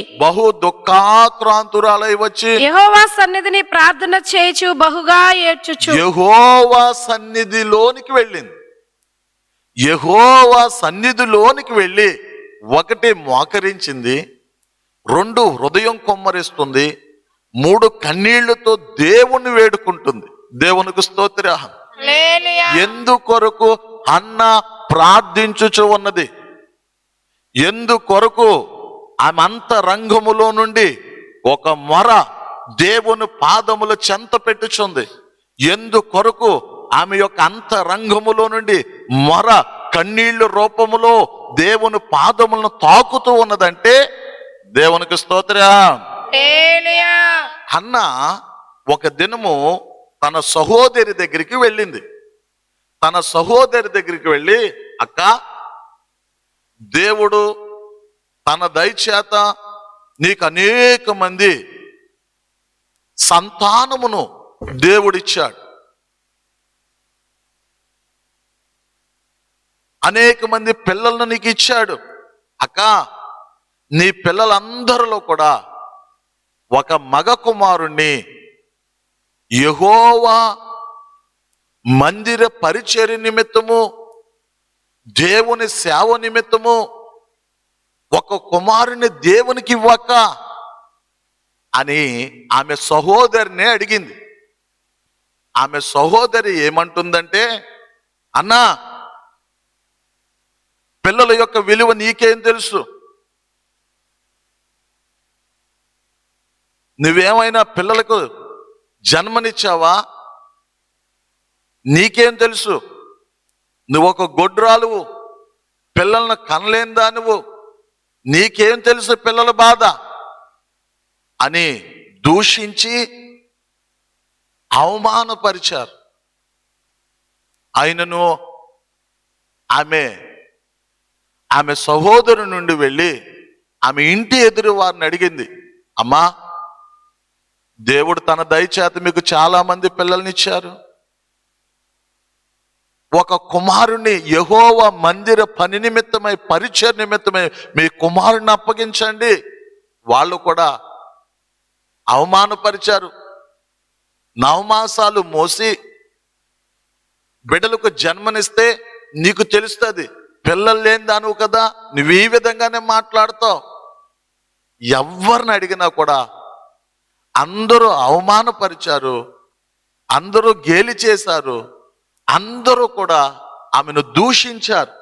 యెహోవా సన్నిధిని ప్రార్థన చేయుచు బహుగా ఏడ్చుచు. యెహోవా సన్నిధిలోనికి వెళ్ళింది. యెహోవా సన్నిధిలోనికి వెళ్ళి 1 మోకరించింది, 2 హృదయం కొమ్మరిస్తుంది, 3 కన్నీళ్లతో దేవుణ్ణి వేడుకుంటుంది. దేవునికి స్తోత్రం. హల్లెలూయా. ఎందుకొరకు అన్న ప్రార్థించుచు ఉన్నది? ఎందుకొరకు ఆమె అంతరంగములో నుండి ఒక మొర దేవుని పాదముల చెంత పెట్టుచుంది? ఎందుకొరకు ఆమె యొక్క అంతరంగములో నుండి మొర కన్నీళ్ల రూపములో దేవుని పాదములను తాకుతూ ఉన్నదంటే దేవునికి స్తోత్రం. హల్లెలూయా. హన్న ఒక దినము తన సహోదరి దగ్గరికి వెళ్ళింది. తన సహోదరి దగ్గరికి వెళ్ళి, అక్క, దేవుడు తన దయచేత నీకు అనేక మంది సంతానమును దేవుడిచ్చాడు, అనేక మంది పిల్లలను నీకు ఇచ్చాడు. అక్క, నీ పిల్లలందరిలో కూడా ఒక మగ కుమారుణ్ణి యెహోవా మందిర పరిచర్య నిమిత్తము, దేవుని సేవ నిమిత్తము ఒక కుమారుని దేవునికి ఇవ్వక అని ఆమె సహోదరిని అడిగింది. ఆమె సహోదరి ఏమంటుందంటే, అన్నా, పిల్లల యొక్క విలువ నీకేం తెలుసు? నువ్వేమైనా పిల్లలకు జన్మనిచ్చావా? నీకేం తెలుసు? నువ్వు ఒక గొడ్రాలువు, పిల్లలను కనలేని దానివు, నీకేం తెలుసు పిల్లల బాధ అని దూషించి అవమానపరిచారు. ఆయనను ఆమె సహోదరు నుండి వెళ్ళి ఆమె ఇంటి ఎదురు వారిని అడిగింది, అమ్మా, దేవుడు తన దయచేత మీకు చాలా మంది పిల్లల్నిచ్చారు, ఒక కుమారుణ్ణి యెహోవా మందిర పని నిమిత్తమై, పరిచయ నిమిత్తమై మీ కుమారుణ్ణి అప్పగించండి. వాళ్ళు కూడా అవమానపరిచారు. 9 మాసాలు మోసి బిడ్డలకు జన్మనిస్తే నీకు తెలుస్తుంది, పిల్లలు లేని దానువు కదా, నువ్వు ఈ విధంగానే మాట్లాడతావు. ఎవరిని అడిగినా కూడా అందరూ అవమానపరిచారు, అందరూ గేలి చేశారు, అందరూ కూడా ఆమెను దూషించారు.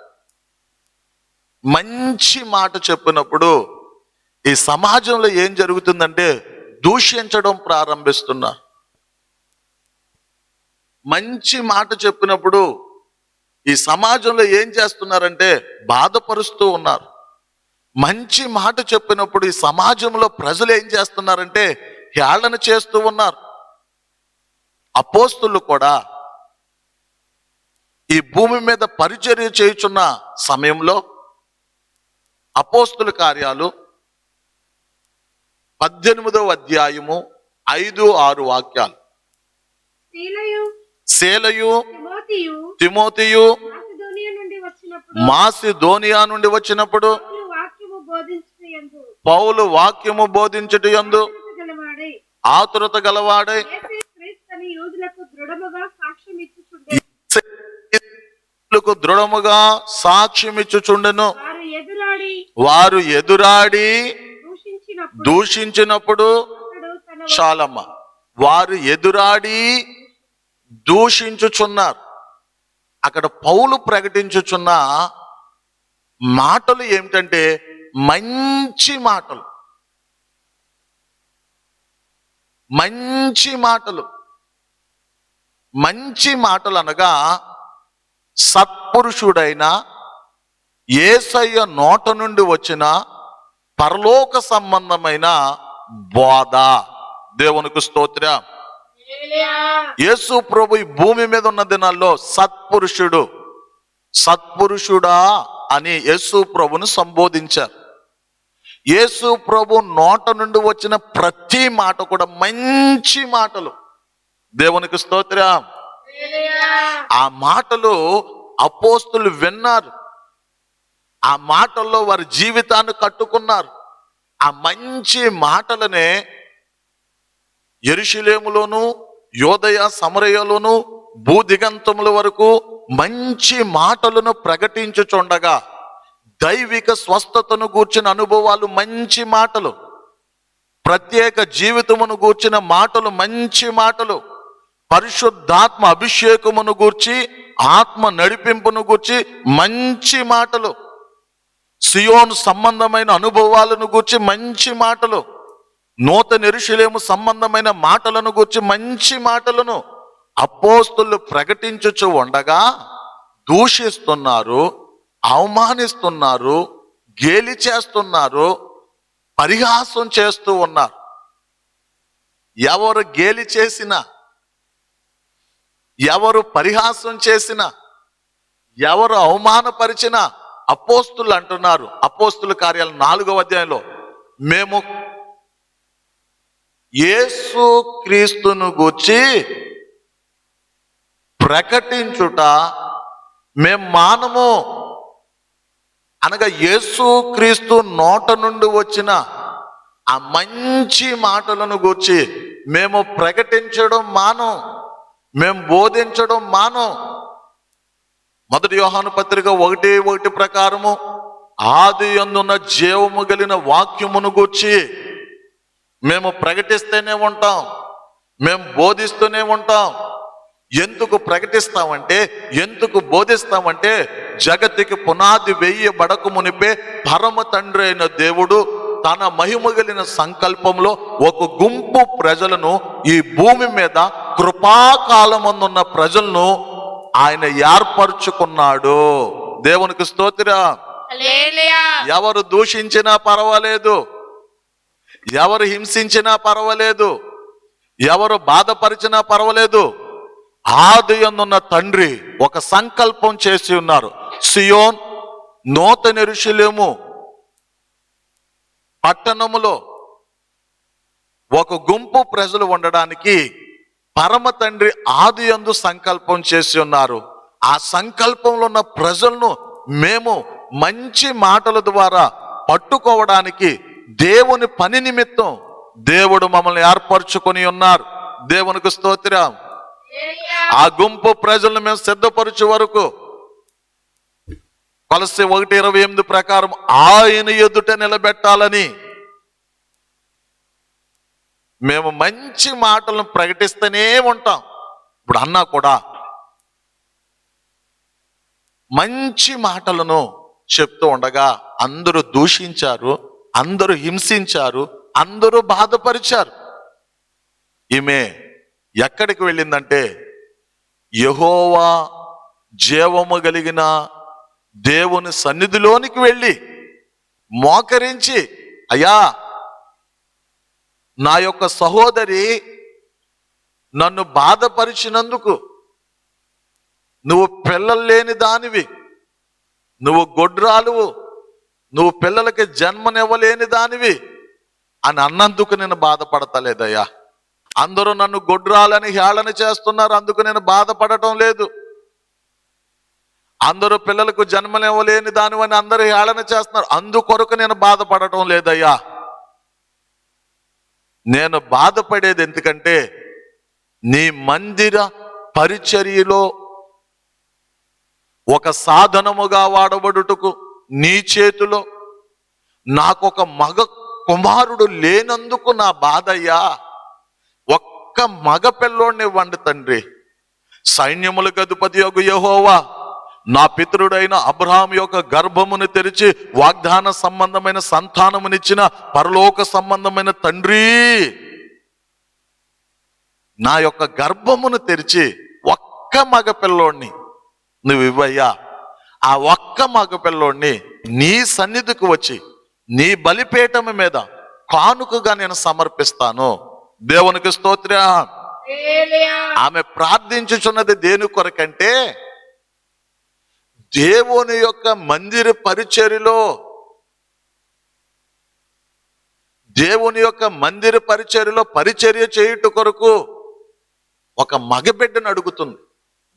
మంచి మాట చెప్పినప్పుడు ఈ సమాజంలో ఏం జరుగుతుందంటే దూషించడం ప్రారంభిస్తున్నారు. మంచి మాట చెప్పినప్పుడు ఈ సమాజంలో ఏం చేస్తున్నారంటే బాధపరుస్తూ ఉన్నారు. మంచి మాట చెప్పినప్పుడు ఈ సమాజంలో ప్రజలు ఏం చేస్తున్నారంటే హేళన చేస్తూ ఉన్నారు. అపోస్తులు కూడా ఈ భూమి మీద పరిచర్య చేయుచున్న సమయంలో అపోస్తుల కార్యాలు 18వ అధ్యాయము 5-6 వాక్యాలు. సేలయు తిమోతియు మాసిదోనియా నుండి వచ్చినప్పుడు పౌలు వాక్యము బోధించుట యందు ఆతురత గలవాడై దృఢముగా సాక్ష్యమిచ్చుచుండెను. వారు ఎదురాడి దూషించినప్పుడు, చాలమ్మ, వారు ఎదురాడి దూషించుచున్నారు. అక్కడ పౌలు ప్రకటించుచున్న మాటలు ఏమిటంటే మంచి మాటలు, మంచి మాటలు. మంచి మాటలు అనగా సత్పురుషుడైన యేసయ్య నోట నుండి వచ్చిన పరలోక సంబంధమైన బోధ. దేవునికి స్తోత్రం. యేసు ప్రభు ఈ భూమి మీద ఉన్న దినాల్లో సత్పురుషుడా అని యేసు ప్రభును సంబోధించారు. యేసు ప్రభు నోట నుండి వచ్చిన ప్రతి మాట కూడా మంచి మాటలు. దేవునికి స్తోత్రం. ఆ మాటలు అపోస్తులు విన్నారు, ఆ మాటల్లో వారి జీవితాన్ని కట్టుకున్నారు. ఆ మంచి మాటలనే యెరూషలేములోను, యోదయ, సమరయలోను, భూదిగంతముల వరకు మంచి మాటలను ప్రకటించుచుండగా దైవిక స్వస్థతను గూర్చిన అనుభవాలు, మంచి మాటలు, ప్రత్యేక జీవితమును గూర్చిన మాటలు, మంచి మాటలు, పరిశుద్ధాత్మ అభిషేకమును గూర్చి, ఆత్మ నడిపింపును గూర్చి మంచి మాటలు, సియోను సంబంధమైన అనుభవాలను గూర్చి మంచి మాటలు, నూతన యెరూషలేము సంబంధమైన మాటలను గూర్చి మంచి మాటలను అపోస్తులు ప్రకటించుచు ఉండగా దూషిస్తున్నారు, అవమానిస్తున్నారు, గేలి చేస్తున్నారు, పరిహాసం చేస్తూ ఉన్నారు. ఎవరు గేలి చేసినా, ఎవరు పరిహాసం చేసినా, ఎవరు అవమానపరిచినా అపోస్తులు అంటున్నారు, అపోస్తుల కార్యాలు 4వ అధ్యాయంలో, మేము యేసు క్రీస్తును గూర్చి ప్రకటించుట మేము మానము. అనగా యేసు క్రీస్తు నోట నుండి వచ్చిన ఆ మంచి మాటలను గూర్చి మేము ప్రకటించడం మానం, మేము బోధించడం మానం. 1 యోహాను పత్రిక 1:1 ప్రకారము ఆది యందున్న జీవము కలిగిన వాక్యమును గూర్చి మేము ప్రకటిస్తూనే ఉంటాం, మేము బోధిస్తూనే ఉంటాం. ఎందుకు ప్రకటిస్తామంటే, ఎందుకు బోధిస్తామంటే, జగతికి పునాది వేయబడక మునిపే పరమ తండ్రి అయిన దేవుడు తన మహిమ కలిగిన సంకల్పంలో ఒక గుంపు ప్రజలను ఈ భూమి మీద కృపాకాలమందున్న ప్రజలను ఆయన ఏర్పరచుకున్నాడు. దేవునికి స్తోత్రం. హల్లెలూయా. ఎవరు దూషించినా పర్వాలేదు, ఎవరు హింసించినా పర్వాలేదు, ఎవరు బాధపరిచినా పర్వాలేదు, ఆది యందున్న తండ్రి ఒక సంకల్పం చేసి ఉన్నారు. సియోన్ నూతన యెరూషలేము పట్టణములో ఒక గుంపు ప్రజలు ఉండడానికి పరమ తండ్రి ఆది యందు సంకల్పం చేసి ఉన్నారు. ఆ సంకల్పంలో ఉన్న ప్రజలను మేము మంచి మాటల ద్వారా పట్టుకోవడానికి దేవుని పని నిమిత్తం దేవుడు మమ్మల్ని ఏర్పరచుకొని ఉన్నారు. దేవునికి స్తోత్రం. ఆ గుంపు ప్రజలను మేము సిద్ధపరచు వరకు కొలస్సీ 1:28 ప్రకారం ఆయన ఎదుట నిలబెట్టాలని మేము మంచి మాటలను ప్రకటిస్తూనే ఉంటాం. ఇప్పుడు అన్నా కూడా మంచి మాటలను చెప్తూ ఉండగా అందరూ దూషించారు, అందరూ హింసించారు, అందరూ బాధపరిచారు. ఈమె ఎక్కడికి వెళ్ళిందంటే యెహోవా జీవము కలిగిన దేవుని సన్నిధిలోనికి వెళ్ళి మోకరించి, అయ్యా నా యొక్క సహోదరి నన్ను బాధపరిచినందుకు, నువ్వు పిల్లలు లేని దానివి, నువ్వు గొడ్రాలువు, నువ్వు పిల్లలకి జన్మనివ్వలేని దానివి అని అన్నందుకు నేను బాధపడతలేదయ్యా. అందరూ నన్ను గొడ్రాలని హేళన చేస్తున్నారు, అందుకు నేను బాధపడటం లేదు. అందరూ పిల్లలకు జన్మనివ్వలేని దానివని అందరూ హేళన చేస్తున్నారు, అందుకొరకు నేను బాధపడటం లేదయ్యా. నేను బాధపడేది ఎందుకంటే నీ మందిర పరిచర్యలో ఒక సాధనముగా వాడబడుటకు నీ చేతిలో నాకొక మగ కుమారుడు లేనందుకు నా బాధయ్యా. ఒక్క మగ పిల్లోడిని ఇవ్వండి తండ్రి. సైన్యములకు అధిపతియగు యెహోవా నా పితరుడైన అబ్రహాము యొక్క గర్భమును తెరిచి వాగ్దాన సంబంధమైన సంతానమునిచ్చిన పరలోక సంబంధమైన తండ్రి, నా యొక్క గర్భమును తెరిచి ఒక్క మగ పిల్లోడిని నువ్వు ఇవ్వయ్యా. ఆ ఒక్క మగ పిల్లోడిని నీ సన్నిధికి వచ్చి నీ బలిపీఠం మీద కానుకగా నేను సమర్పిస్తాను. దేవునికి స్తోత్రం. హల్లెలూయా. ఆమె ప్రార్థించుచున్నది దేని కొరకంటే దేవుని యొక్క మందిర పరిచర్యలో, దేవుని యొక్క మందిర పరిచర్యలో పరిచర్య చేయుట కొరకు ఒక మగబిడ్డను అడుగుతుంది.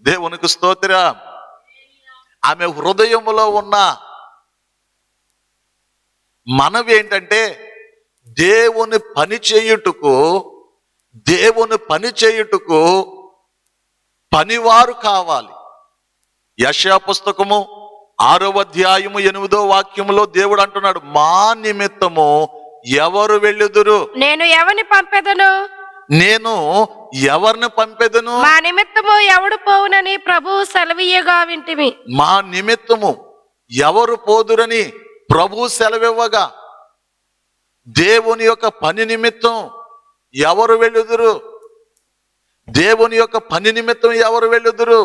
దేవునికి స్తోత్రం. ఆమె హృదయములో ఉన్న మనవి ఏంటంటే దేవుని పని చేయుటకు పనివారు కావాలి. యెషయా పుస్తకము 6వ అధ్యాయము 8వ వాక్యములో దేవుడు అంటున్నాడు, మా నిమిత్తము ఎవరు వెళ్ళుదురు? నేను ఎవరిని పంపెదను? నేను ఎవరిని పంపెదను? మా నిమిత్తము ఎవడు పోవునని ప్రభువు సెలవీయగా వింటిమి. మా నిమిత్తము ఎవరు పోదురని ప్రభు సెలవివ్వగా దేవుని యొక్క పని నిమిత్తం ఎవరు వెళ్ళుదురు? దేవుని యొక్క పని నిమిత్తం ఎవరు వెళ్ళుదురు?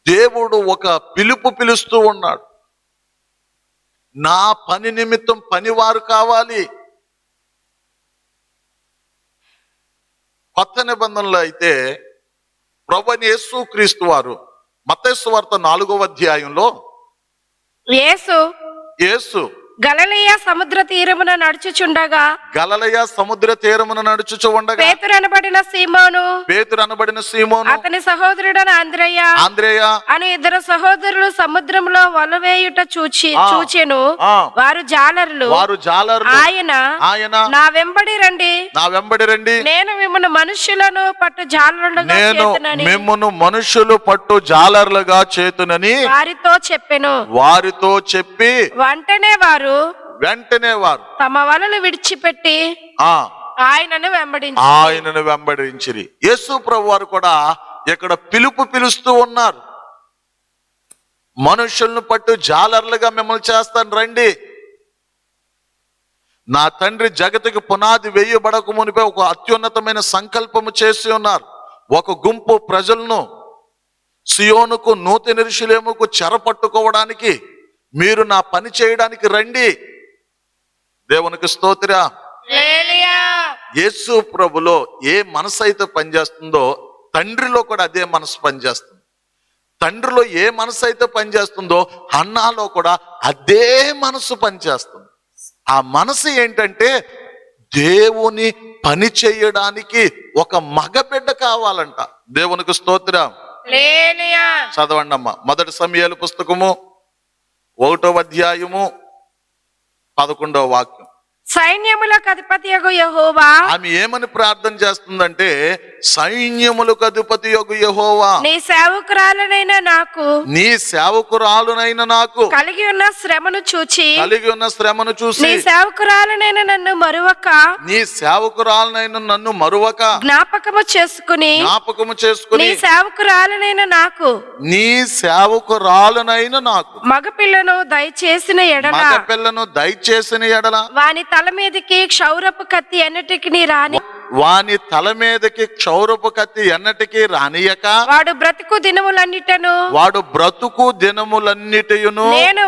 దేవుడు ఒక పిలుపు పిలుస్తూ ఉన్నాడు. నా పని నిమిత్తం పనివారు కావాలి. కొత్త నిబంధనలో అయితే ప్రభువైన యేసుక్రీస్తు వారు మత్తయి సువార్త 4వ అధ్యాయంలో యేసు గలిలయ సముద్ర తీరమున నడుచుచుండగా గలిలయ సముద్ర తీరమున నడుచుచు ఉండగా పేతురు అనబడిన సీమోను అతని సహోదరుడైన అంద్రేయ అని ఇద్దరు సహోదరులు సముద్రములో వలవేయుట చూచెను. వారు జాలరులు. ఆయన నా వెంబడి రండి, నేను మిమ్మల్ని మనుష్యులను పట్టు మనుషులు పట్టు జాలరులుగా చేతునని వారితో చెప్పి వెంటనే వారు తమ వలలు విడిచిపెట్టి ఆయనను వెంబడించిరి. యేసు ప్రభు వారు కూడా ఇక్కడ పిలుస్తూ ఉన్నారు. మనుషులను పట్టు జాలర్లుగా మిమ్మల్ని చేస్తాను రండి. నా తండ్రి జగతికి పునాది వేయబడక మునిపే ఒక అత్యున్నతమైన సంకల్పము చేసి ఉన్నారు. ఒక గుంపు ప్రజలను సియోనుకు నూతన యెరూషలేముకు చెరపట్టుకోవడానికి మీరు నా పని చేయడానికి రండి. దేవునికి స్తోత్రం. యేసు ప్రభులో ఏ మనసు అయితే పనిచేస్తుందో తండ్రిలో కూడా అదే మనసు పనిచేస్తుంది. తండ్రిలో ఏ మనసు అయితే పనిచేస్తుందో హన్నాలో కూడా అదే మనసు పనిచేస్తుంది. ఆ మనసు ఏంటంటే దేవుని పని చేయడానికి ఒక మగబిడ్డ కావాలంట. దేవునికి స్తోత్రం. చదవండి అమ్మా. 1 సమూయేలు పుస్తకము 1వ అధ్యాయము 11వ వాక్యం. సైన్యములకు అధిపతియగు యెహోవా. ఆమె ఏమని ప్రార్థన చేస్తుందంటే సైన్యములకు అధిపతియగు యెహోవా, నీ సేవకురాలునైన నాకు కలిగి ఉన్న శ్రమను చూచి నీ సేవకురాలునైన నన్ను మరువక జ్ఞాపకము చేసుకుని నీ సేవకురాలునైన నాకు మగపిల్లను దయచేసిన ఎడల వాని తల మీదకి క్షౌరపు కత్తి ఎన్నటికి రానియక వాడు బ్రతుకు దినములన్నిటయును నేను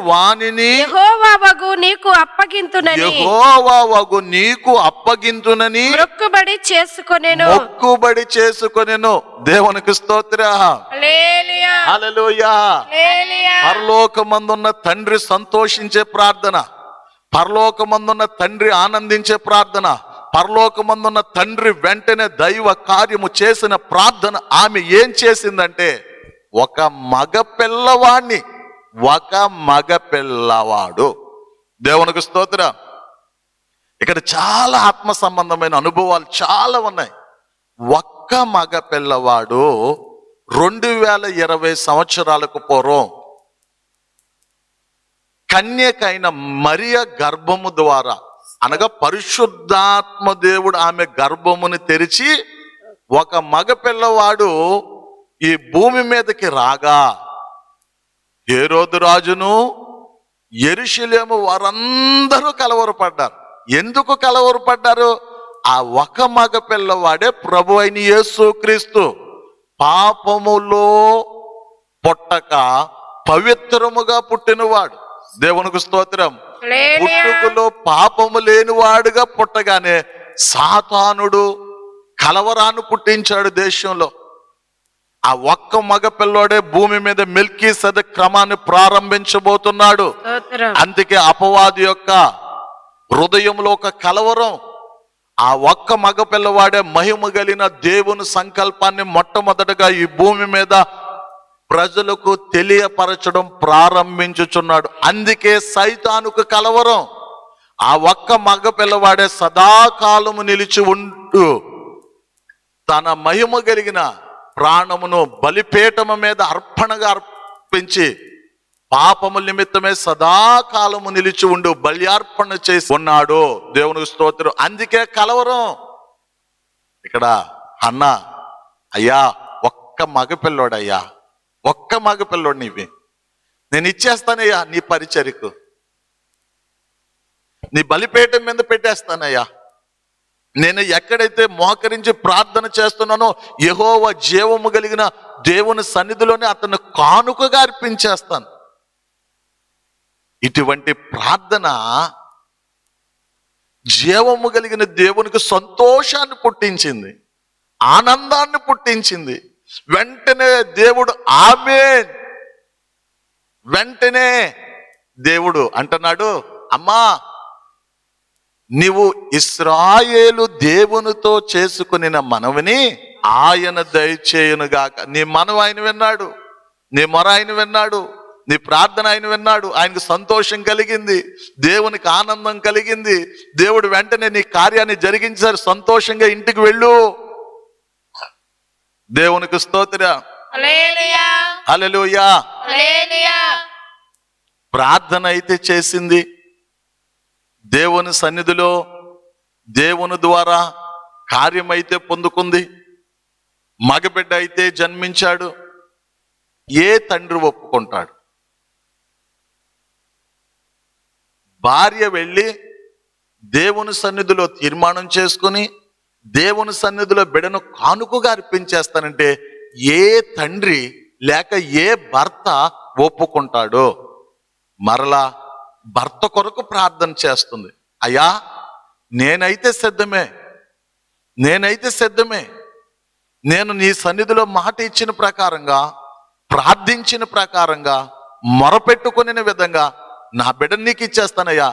వానిని యెహోవావగు నీకు అప్పగింతునని మొక్కుబడి చేసుకొనెను. దేవునికి స్తోత్రం. హల్లెలూయా. పరలోకమందున్న తండ్రి సంతోషించే ప్రార్థన, పరలోకమందున్న తండ్రి ఆనందించే ప్రార్థన, పరలోకమందున్న తండ్రి వెంటనే దైవ కార్యము చేసిన ప్రార్థన ఆమె ఏం చేసిందంటే ఒక మగపిల్లవాడు. దేవునికి స్తోత్రం. ఇక్కడ చాలా ఆత్మ సంబంధమైన అనుభవాలు చాలా ఉన్నాయి. ఒక్క మగపిల్లవాడు 2020 సంవత్సరాలకు పూర్వం కన్యకైన మరియ గర్భము ద్వారా, అనగా పరిశుద్ధాత్మ దేవుడు ఆమె గర్భముని తెరిచి ఒక మగపిల్లవాడు ఈ భూమి మీదకి రాగా హేరోదు రాజును యెరూషలేము వారందరూ కలవరపడ్డారు. ఎందుకు కలవరపడ్డారు? ఆ ఒక మగపిల్లవాడే ప్రభు అయిన యేసుక్రీస్తు. పాపములో పుట్టక పవిత్రముగా పుట్టినవాడు. దేవునికి స్తోత్రం. పుట్టుకలో పాపము లేనివాడుగా పుట్టగానే సాతానుడు కలవరాన్ని పుట్టించాడు దేశంలో. ఆ ఒక్క మగపిల్లోడే భూమి మీద మెల్కీసెదెకు క్రమాన్ని ప్రారంభించబోతున్నాడు. అందుకే అపవాది యొక్క హృదయంలో ఒక కలవరం. ఆ ఒక్క మగపిల్లవాడే మహిమ కలిగిన దేవుని సంకల్పాన్ని మొట్టమొదటగా ఈ భూమి మీద ప్రజలకు తెలియపరచడం ప్రారంభించుచున్నాడు. అందుకే సైతానుకు కలవరం. ఆ ఒక్క మగపిల్లవాడే సదాకాలము నిలిచి ఉంటూ తన మహిమ కలిగిన ప్రాణమును బలిపీఠము మీద అర్పణగా అర్పించి పాపము నిమిత్తమే సదాకాలము నిలిచి ఉండు బలియార్పణ చేసి ఉన్నాడు. దేవునికి స్తోత్రం. అందుకే కలవరం. ఇక్కడ అన్న అయ్యా ఒక్క మగపిల్లోడయ్యా, ఒక్క మగపిల్లోడు నీవి, నేను ఇచ్చేస్తానయ్యా నీ పరిచర్యకు, నీ బలిపీఠం మీద పెట్టేస్తానయ్యా, నేను ఎక్కడైతే మోకరించి ప్రార్థన చేస్తున్నానో యెహోవా జీవము కలిగిన దేవుని సన్నిధిలోనే అతన్ని కానుకగా అర్పించేస్తాను. ఇటువంటి ప్రార్థన జీవము కలిగిన దేవునికి సంతోషాన్ని పుట్టించింది, ఆనందాన్ని పుట్టించింది. వెంటనే దేవుడు ఆమేన్, వెంటనే దేవుడు అంటున్నాడు, అమ్మా నీవు ఇశ్రాయేలు దేవునితో చేసుకునిన మనవిని ఆయన దయచేయునుగాక. నీ మనవి ఆయన విన్నాడు, నీ మొర ఆయన విన్నాడు, నీ ప్రార్థన ఆయన విన్నాడు. ఆయనకు సంతోషం కలిగింది, దేవునికి ఆనందం కలిగింది. దేవుడు వెంటనే నీ కార్యాన్ని జరిగించారు. సంతోషంగా ఇంటికి వెళ్ళు. దేవునికి స్తోత్రం, హల్లెలూయా హల్లెలూయా. హల్లెలూయా. ప్రార్థన అయితే చేసింది, దేవుని సన్నిధిలో దేవుని ద్వారా కార్యమైతే పొందుకుంది, మగబిడ్డ అయితే జన్మించాడు. ఏ తండ్రి ఒప్పుకుంటాడు? భార్య వెళ్ళి దేవుని సన్నిధిలో తీర్మానం చేసుకుని దేవుని సన్నిధిలో బిడ్డను కానుకగా అర్పించేస్తానంటే ఏ తండ్రి లేక ఏ భర్త ఒప్పుకుంటాడో? మరలా భర్త కొరకు ప్రార్థన చేస్తుంది, అయ్యా నేనైతే సిద్ధమే, నేను నీ సన్నిధిలో మాట ఇచ్చిన ప్రకారంగా, ప్రార్థించిన ప్రకారంగా, మొరపెట్టుకునే విధంగా నా బిడ్డను నీకు ఇచ్చేస్తానయ్యా.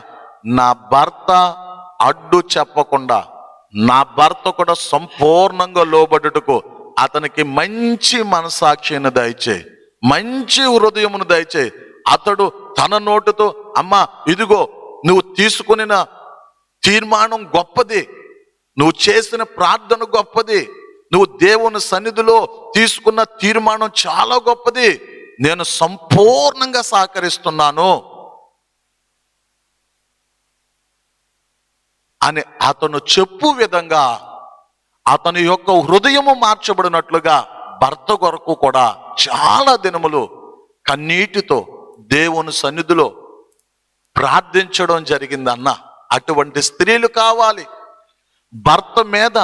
నా భర్త అడ్డు చెప్పకుండా, నా భర్త కూడా సంపూర్ణంగా లోబడుటకు అతనికి మంచి మనసాక్షిని దయచేయి, మంచి హృదయమును దయచేయి. అతడు తన నోటుతో, అమ్మా ఇదిగో నువ్వు తీసుకునిన తీర్మానం గొప్పది, నువ్వు చేసిన ప్రార్థన గొప్పది, నువ్వు దేవుని సన్నిధిలో తీసుకున్న తీర్మానం చాలా గొప్పది, నేను సంపూర్ణంగా సహకరిస్తున్నాను అని అతను చెప్పు విధంగా అతని యొక్క హృదయము మార్చబడినట్లుగా భర్త కొరకు కూడా చాలా దినములు కన్నీటితో దేవుని సన్నిధిలో ప్రార్థించడం జరిగిందన్న. అటువంటి స్త్రీలు కావాలి. భర్త మీద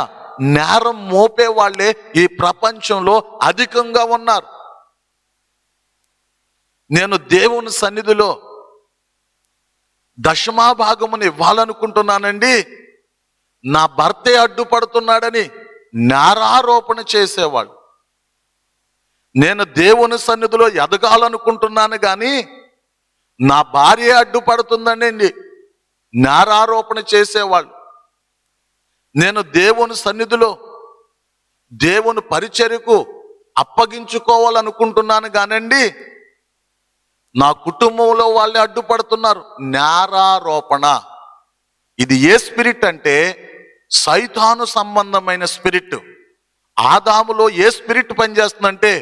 నేరం మోపే వాళ్ళే ఈ ప్రపంచంలో అధికంగా ఉన్నారు. నేను దేవుని సన్నిధిలో దశమాభాగముని ఇవ్వాలనుకుంటున్నానండి, నా భర్తే అడ్డుపడుతున్నాడని నేరారోపణ చేసేవాళ్ళు. నేను దేవుని సన్నిధిలో ఎదగాలనుకుంటున్నాను కానీ నా భార్య అడ్డుపడుతుందండి నేరారోపణ చేసేవాళ్ళు. నేను దేవుని సన్నిధిలో దేవుని పరిచర్యకు అప్పగించుకోవాలనుకుంటున్నాను కానండి నా కుటుంబంలో వాళ్ళే అడ్డుపడుతున్నారు. నేరారోపణ. ఇది ఏ స్పిరిట్ అంటే సైతాను సంబంధమైన స్పిరిట్. ఆదాములో ఏ స్పిరిట్ పనిచేస్తుందంటే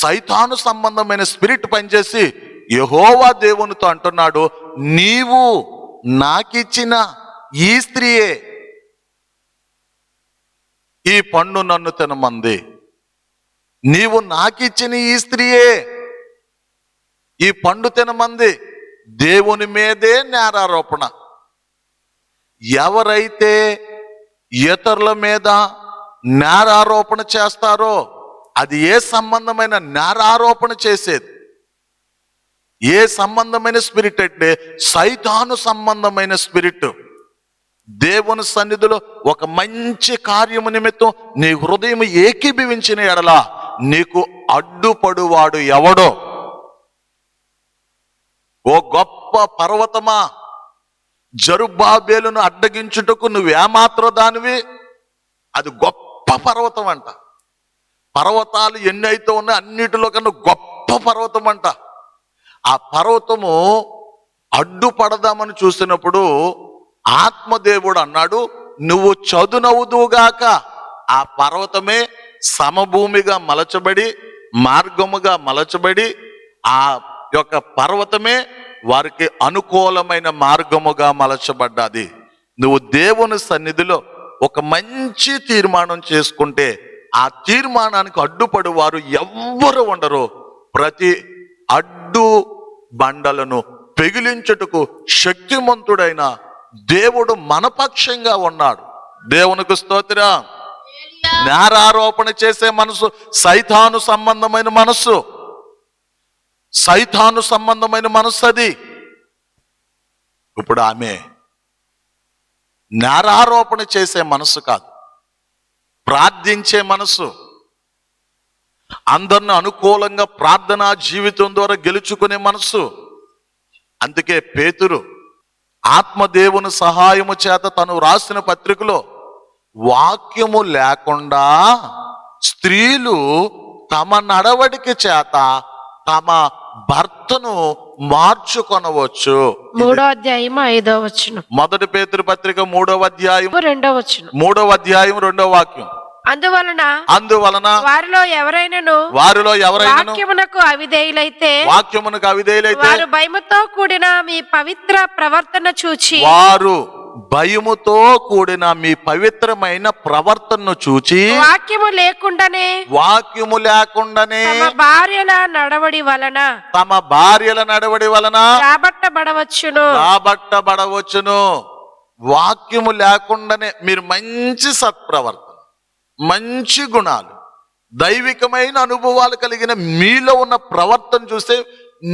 సైతాను సంబంధమైన స్పిరిట్ పనిచేసి యెహోవా దేవునితో అంటున్నాడు, నీవు నాకిచ్చిన ఈ స్త్రీయే ఈ పండు నన్ను తినమంది, నీవు నాకిచ్చిన ఈ స్త్రీయే ఈ పండు తినమంది. దేవుని మీదే నేరారోపణ. ఎవరైతే ఇతరుల మీద నేరారోపణ చేస్తారో అది ఏ సంబంధమైన నేరారోపణ చేసేది? ఏ సంబంధమైన స్పిరిట్ అంటే సైతాను సంబంధమైన స్పిరిట్. దేవుని సన్నిధిలో ఒక మంచి కార్యము నిమిత్తం నీ హృదయం ఏకీభవించిన ఎడలా నీకు అడ్డుపడువాడు ఎవడో? ఓ గొప్ప పర్వతమా, జరుబ్బాబేలును అడ్డగించుటకు నువ్వేమాత్రం దానివి? అది గొప్ప పర్వతం అంట. పర్వతాలు ఎన్ని అయితే ఉన్నాయి అన్నిటిలో కన్నా గొప్ప పర్వతం అంట. ఆ పర్వతము అడ్డుపడదామని చూసినప్పుడు ఆత్మదేవుడు అన్నాడు, నువ్వు చదునవుదుగాక. ఆ పర్వతమే సమభూమిగా మలచబడి మార్గముగా మలచబడి ఆ యొక్క పర్వతమే వారికి అనుకూలమైన మార్గముగా మలచబడ్డది. నువ్వు దేవుని సన్నిధిలో ఒక మంచి తీర్మానం చేసుకుంటే ఆ తీర్మానానికి అడ్డుపడి వారు ఎవ్వరు ఉండరు. ప్రతి అడ్డు బండలను పెగిలించుటకు శక్తిమంతుడైన దేవుడు మనపక్షంగా ఉన్నాడు. దేవునికి స్తోత్రం. నేరారోపణ చేసే మనసు సైతాను సంబంధమైన మనస్సు, సైతాను సంబంధమైన మనస్సు అది. ఇప్పుడు ఆమె నేరారోపణ చేసే మనసు కాదు, ప్రార్థించే మనసు, అందరిని అనుకూలంగా ప్రార్థనా జీవితం ద్వారా గెలుచుకునే మనసు. అందుకే పేతురు ఆత్మదేవుని సహాయము చేత తను రాసిన పత్రికలో, వాక్యము లేకుండా స్త్రీలు తమ నడవడికి చేత తమ భర్తను మార్చుకొనవచ్చు. 3వ అధ్యాయం 5వ వచనం. మొదటి పేతురు పత్రిక 3వ అధ్యాయం 2వ వచనం. 3వ అధ్యాయం 2వ వాక్యం. అందువలన వారిలో ఎవరైనాను వాక్యమునకు అవిధేయులైతే వారు భయముతో కూడిన మీ పవిత్ర ప్రవర్తన చూచి పవిత్రమైన ప్రవర్తనను చూచి వాక్యము లేకుండానే తమ భార్యల నడవడి వలన రాబట్టబడవచ్చును. వాక్యము లేకుండానే మీరు మంచి సత్ప్రవర్తన, మంచి గుణాలు, దైవికమైన అనుభవాలు కలిగిన మీలో ఉన్న ప్రవర్తన చూస్తే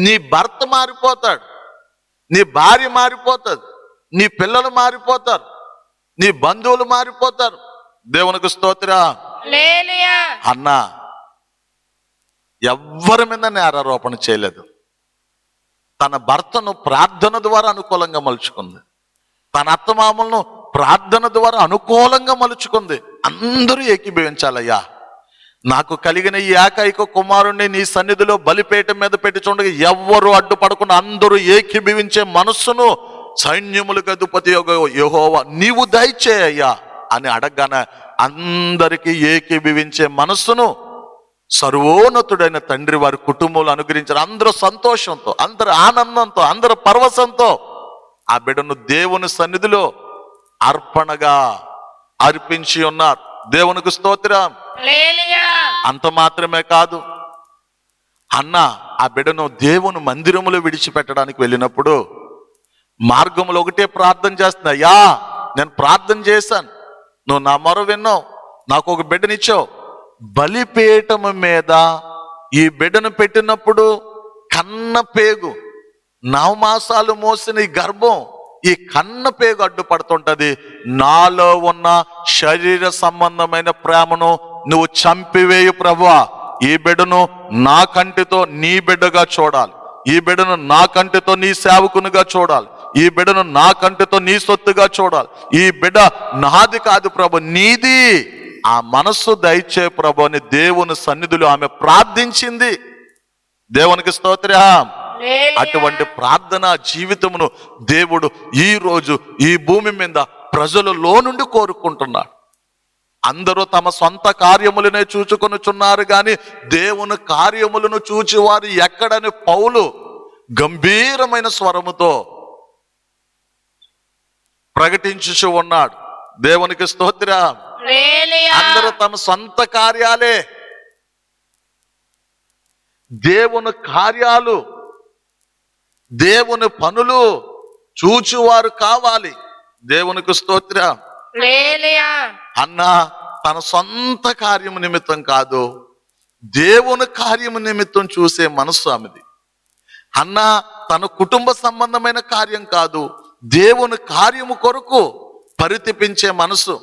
నీ భర్త మారిపోతాడు, నీ భార్య మారిపోతుంది, నీ పిల్లలు మారిపోతారు, నీ బంధువులు మారిపోతారు. దేవునికి స్తోత్రం. హల్లెలూయా. అన్నా ఎవ్వరి మీద నేరారోపణ చేయలేదు. తన భర్తను ప్రార్థన ద్వారా అనుకూలంగా మలుచుకుంది, తన అత్తమామలను ప్రార్థన ద్వారా అనుకూలంగా మలుచుకుంది. అందరూ ఏకీభవించాలయ్యా, నాకు కలిగిన ఈ ఏకైక కుమారుణ్ణి నీ సన్నిధిలో బలిపీఠం మీద పెట్టి చూడగా ఎవ్వరూ అడ్డుపడకుండా అందరూ ఏకీభవించే మనస్సును సైన్యములకు అధిపతి యెహోవా నీవు దయచేయ్యా అని అడగగానే అందరికీ ఏకీభవించే మనస్సును సర్వోన్నతుడైన తండ్రి వారి కుటుంబంలో అనుగ్రహించారు. అందరూ సంతోషంతో, అందరు ఆనందంతో, అందరు పరవశంతో ఆ బిడ్డను దేవుని సన్నిధిలో అర్పణగా అర్పించి ఉన్నారు. దేవునికి స్తోత్రం. అంత మాత్రమే కాదు, అన్న ఆ బిడ్డను దేవుని మందిరములో విడిచిపెట్టడానికి వెళ్ళినప్పుడు మార్గంలో ఒకటే ప్రార్థన చేస్తుంది, అయ్యా నేను ప్రార్థన చేశాను, నువ్వు నా మొర విన్నావు, నాకు ఒక బిడ్డనిచ్చావు. బలిపీఠము మీద ఈ బిడ్డను పెట్టినప్పుడు కన్న పేగు 9 మాసాలు మోసిన ఈ గర్భం, ఈ కన్న పేగు అడ్డుపడుతుంటది. నాలో ఉన్న శరీర సంబంధమైన ప్రేమను నువ్వు చంపివేయు ప్రభువా. ఈ బిడ్డను నా కంటితో నీ బిడ్డగా చూడాలి, ఈ బిడ్డను నా కంటితో నీ సేవకునిగా చూడాలి, ఈ బిడ్డను నా కంటితో నీ సొత్తుగా చూడాలి. ఈ బిడ్డ నాది కాదు ప్రభు, నీది. ఆ మనస్సు దయచే ప్రభు అని దేవుని సన్నిధిలో ఆమె ప్రార్థించింది. దేవునికి స్తోత్రం. అటువంటి ప్రార్థనా జీవితమును దేవుడు ఈ రోజు ఈ భూమి మీద ప్రజలలో నుండి కోరుకుంటున్నాడు. అందరూ తమ సొంత కార్యములనే చూచుకొనుచున్నారు గాని దేవుని కార్యములను చూచి వారు ఎక్కడని పౌలు గంభీరమైన స్వరముతో ప్రకటించుచు ఉన్నాడు. దేవునికి స్తోత్రం. అందరూ తమ సొంత కార్యాలే, దేవుని కార్యాలు, దేవుని పనులు చూచువారు కావాలి. దేవునికి స్తోత్రం. అన్న తన సొంత కార్యము నిమిత్తం కాదు, దేవుని కార్యము నిమిత్తం చూసే మనస్సు ఆమెది. అన్న తన కుటుంబ సంబంధమైన కార్యం కాదు, దేవుని కార్యము కొరకు పరితపించే మనసు.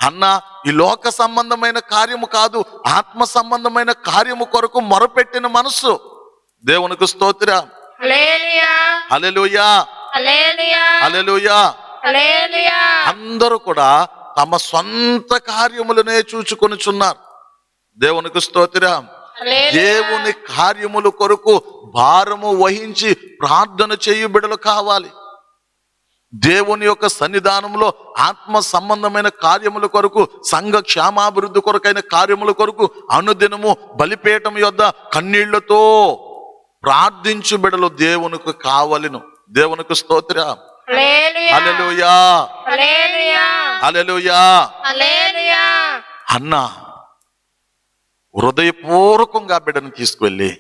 అన్న ఈ లోక సంబంధమైన కార్యము కాదు, ఆత్మ సంబంధమైన కార్యము కొరకు మొరపెట్టిన మనసు. దేవునికి స్తోత్రం. హల్లెలూయా, హల్లెలూయా. అందరూ కూడా తమ సొంత కార్యములనే చూచుకొనుచున్నారు. దేవునికి స్తోత్రం. దేవుని కార్యముల కొరకు భారము వహించి ప్రార్థన చేయు బిడ్డలు కావాలి. దేవుని యొక్క సన్నిధానంలో ఆత్మ సంబంధమైన కార్యముల కొరకు, సంఘ క్షేమాభివృద్ధి కొరకైన కార్యముల కొరకు అనుదినము బలిపీఠం యొద్ద కన్నీళ్లతో ప్రార్థించు బిడ్డలు దేవునికి కావలెను. దేవునికి స్తోత్రం. హల్లెలూయా, హల్లెలూయా. అన్న హృదయపూర్వకంగా బిడ్డను తీసుకువెళ్ళి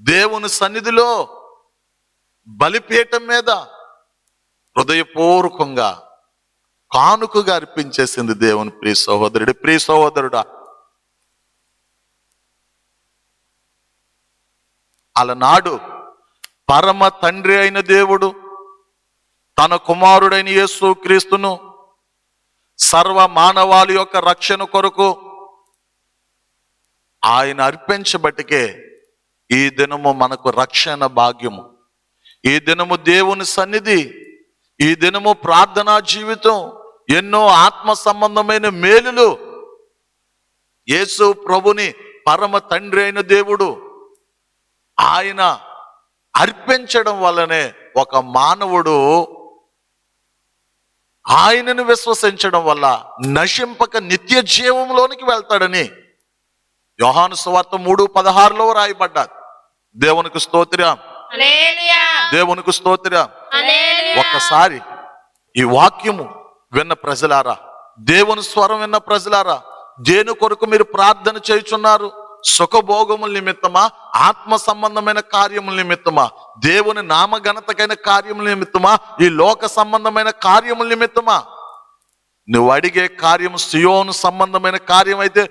దేవుని సన్నిధిలో బలిపీఠం మీద హృదయపూర్వకంగా కానుకగా అర్పించేసింది దేవుని ప్రియ సహోదరుడు, ప్రియ సహోదరుడా. అలనాడు పరమ తండ్రి అయిన దేవుడు తన కుమారుడైన యేసు క్రీస్తును సర్వ మానవాళి యొక్క రక్షణ కొరకు ఆయన అర్పించబట్టికే ఈ దినము మనకు రక్షణ భాగ్యము, ఈ దినము దేవుని సన్నిధి, ఈ దినము ప్రార్థనా జీవితం, ఎన్నో ఆత్మ సంబంధమైన మేలులు యేసు ప్రభుని పరమ తండ్రి అయిన దేవుడు ఆయన అర్పించడం వల్లనే ఒక మానవుడు ఆయనను విశ్వసించడం వల్ల నశింపక నిత్య జీవంలోనికి వెళ్తాడని యోహాను సువార్త 3:16 రాయబడ్డాది. దేవునికి స్తోత్రం, హల్లెలూయా, దేవునికి స్తోత్రం. హల్లెలూయా. ఒక్కసారి ఈ వాక్యము విన్న ప్రజలారా, దేవుని స్వరం విన్న ప్రజలారా, దేని కొరకు మీరు ప్రార్థన చేయుచున్నారు? సుఖభోగముల నిమిత్తమా, ఆత్మ సంబంధమైన కార్యముల నిమిత్తమా, దేవుని నామఘనతకైన కార్యముల నిమిత్తమా, ఈ లోక సంబంధమైన కార్యముల నిమిత్తమా? నువ్వు అడిగే కార్యం సియోను సంబంధమైన కార్యం అయితే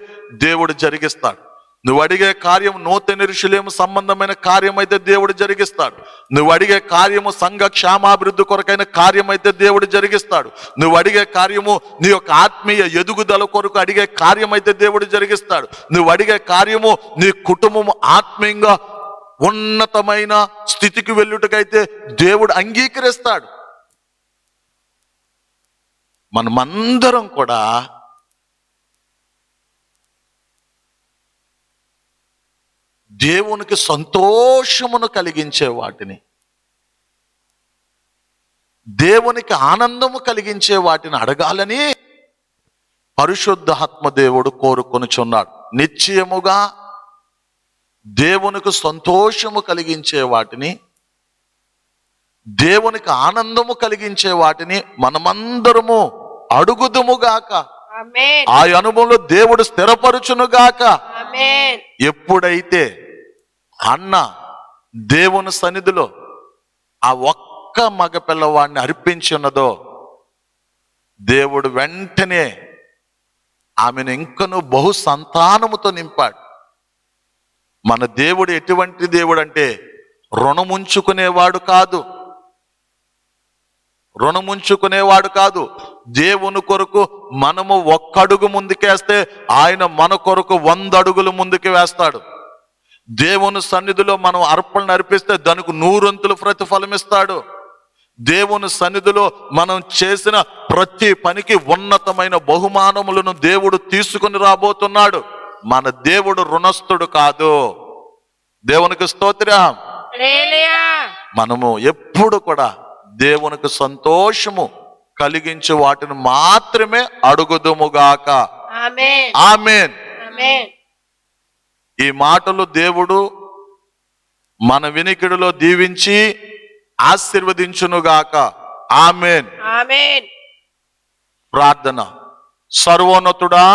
దేవుడు జరిగిస్తాడు. నువ్వు అడిగే కార్యం నూతన యెరూషలేము సంబంధమైన కార్యం అయితే దేవుడు జరిగిస్తాడు. నువ్వు అడిగే కార్యము సంఘ క్షేమాభివృద్ధి కొరకైన కార్యం అయితే దేవుడు జరిగిస్తాడు. నువ్వు అడిగే కార్యము నీ యొక్క ఆత్మీయ ఎదుగుదల కొరకు అడిగే కార్యం అయితే దేవుడు జరిగిస్తాడు. నువ్వు అడిగే కార్యము నీ కుటుంబము ఆత్మీయంగా ఉన్నతమైన స్థితికి వెళ్ళుటకైతే దేవుడు అంగీకరిస్తాడు. మనమందరం కూడా దేవునికి సంతోషమును కలిగించే వాటిని, దేవునికి ఆనందము కలిగించే వాటిని అడగాలని పరిశుద్ధాత్మ దేవుడు కోరుకొనుచున్నాడు. నిశ్చయముగా దేవునికి సంతోషము కలిగించే వాటిని, దేవునికి ఆనందము కలిగించే వాటిని మనమందరము అడుగుదుముగాక. ఆమేన్. ఆ అనుభవంలో దేవుడు స్థిరపరుచునుగాక. ఆమేన్. ఎప్పుడైతే అన్న దేవుని సన్నిధిలో ఆ ఒక్క మగ పిల్లవాడిని అర్పించి ఉన్నదో, దేవుడు వెంటనే ఆమెను ఇంకను బహు సంతానముతో నింపాడు. మన దేవుడు ఎటువంటి దేవుడు అంటే రుణముంచుకునేవాడు కాదు, రుణముంచుకునేవాడు కాదు. దేవుని కొరకు మనము ఒక్కడుగు ముందుకేస్తే ఆయన మన కొరకు 100 అడుగులు ముందుకు వేస్తాడు. దేవుని సన్నిధిలో మనం అర్పణలు అర్పిస్తే దానికి 100 ప్రతిఫలం ఇస్తాడు. దేవుని సన్నిధిలో మనం చేసిన ప్రతి పనికి ఉన్నతమైన బహుమానములను దేవుడు తీసుకుని రాబోతున్నాడు. మన దేవుడు రుణస్థుడు కాదు. దేవునికి స్తోత్రం. హల్లెలూయా. మనము ఎప్పుడు కూడా దేవునికి సంతోషము కలిగించే వాటిని మాత్రమే అడుగుదుముగాక. ఆమేన్. ఆమేన్. ఆమేన్. ఈ మాటలు దేవుడు మన వినికిడిలో దీవించి ఆశీర్వదించునుగాక. ఆమేన్. ఆమేన్. ప్రార్థన. సర్వోన్నతుడా,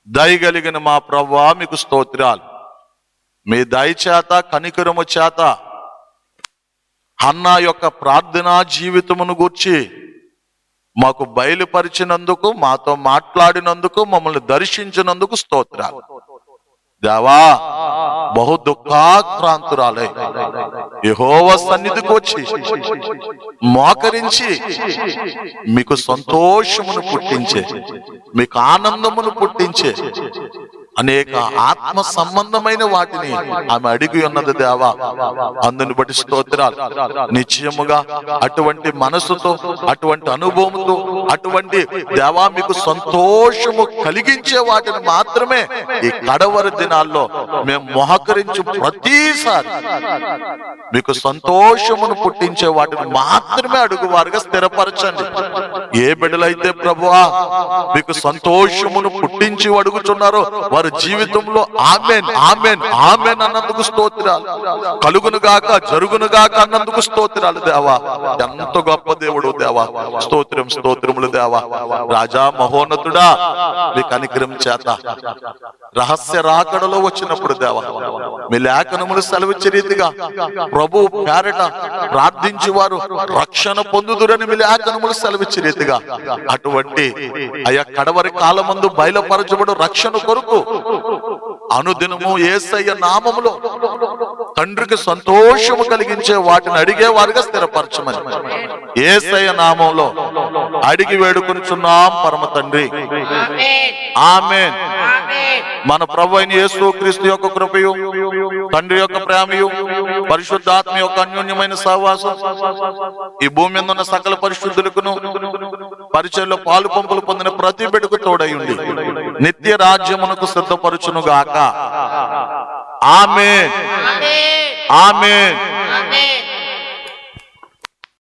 దయగలిగిన మా ప్రభువా, మీకు స్తోత్రాలు. మీ దయ చేత, కనికరము చేత హన్నా యొక్క ప్రార్థనా జీవితమును గూర్చి మాకు బయలుపరిచినందుకు, మాతో మాట్లాడినందుకు, మమ్మల్ని దర్శించినందుకు స్తోత్రాలు. దేవా, బహు దుఃఖాక్రాంతురాలై యెహోవా సన్నిధికి వచ్చి మోకరించి మీకు సంతోషమును పుట్టించే, మీకు ఆనందమును పుట్టించే అనేక ఆత్మ సంబంధమైన వాటిని ఆమె అడిగి ఉన్నది దేవా. అందుని బట్టి స్తోత్రాలు. నిశ్చయముగా అటువంటి మనసుతో, అటువంటి అనుభవంతో, అటువంటి దేవా మీకు సంతోషము కలిగించే వాటిని మాత్రమే ఈ కడవరి దినాల్లో మేము మోహకరించు ప్రతిసారి మీకు సంతోషమును పుట్టించే వాటిని మాత్రమే అడుగువారుగా స్థిరపరచండి. ఏ బిడ్డలైతే ప్రభువా మీకు సంతోషమును పుట్టించి అడుగుచున్నారో వారి జీవితంలో ఆమేన్, ఆమేన్, ఆమేన్ అన్నందుకు స్తోత్రాలు. కలుగునుగాక, జరుగునుగాక అన్నందుకు స్తోత్రాలు దేవా. ఎంత గొప్ప దేవుడు దేవా. స్తోత్రం, స్తోత్రములు దేవా. రాజా మహోన్నతుడా, మీ కనికరం చేత రహస్య రాకడలో వచ్చినప్పుడు దేవా, మీ లేఖనములు సెలవిచ్చే రీతిగా ప్రభు పేరట ప్రార్థించి వారు రక్షణ పొందుదురని మీ లేఖనములు సెలవిచ్చే రీతిగా అటువంటి అయ్యా కడవరి కాలమందు బయలుపరచబడు రక్షణ కొరకు అనుదినము యేసయ్య నామములో తండ్రికి సంతోషము కలిగించే వాటిని అడిగే వారుగా స్థిరపరచమని యేసయ్య నామంలో అడిగి వేడుకొనుచున్నాం పరమ తండ్రి. ఆమేన్. ఆమేన్. ఆమేన్. మన ప్రభు అయిన యేసు క్రీస్తు యొక్క కృపయు, తండ్రి యొక్క ప్రేమయు, పరిశుద్ధాత్మ యొక్క అన్యోన్యమైన సహవాసం ఈ భూమి మీద ఉన్న సకల పరిశుద్ధులకును పరిచయంలో పాలు పంపులు పొందిన ప్రతి బిడ్డకు తోడై ఉండి నిత్య రాజ్యమునకు సిద్ధపరచును గాక. ఆమేన్. ఆమేన్. ఆమేన్. ఆమేన్.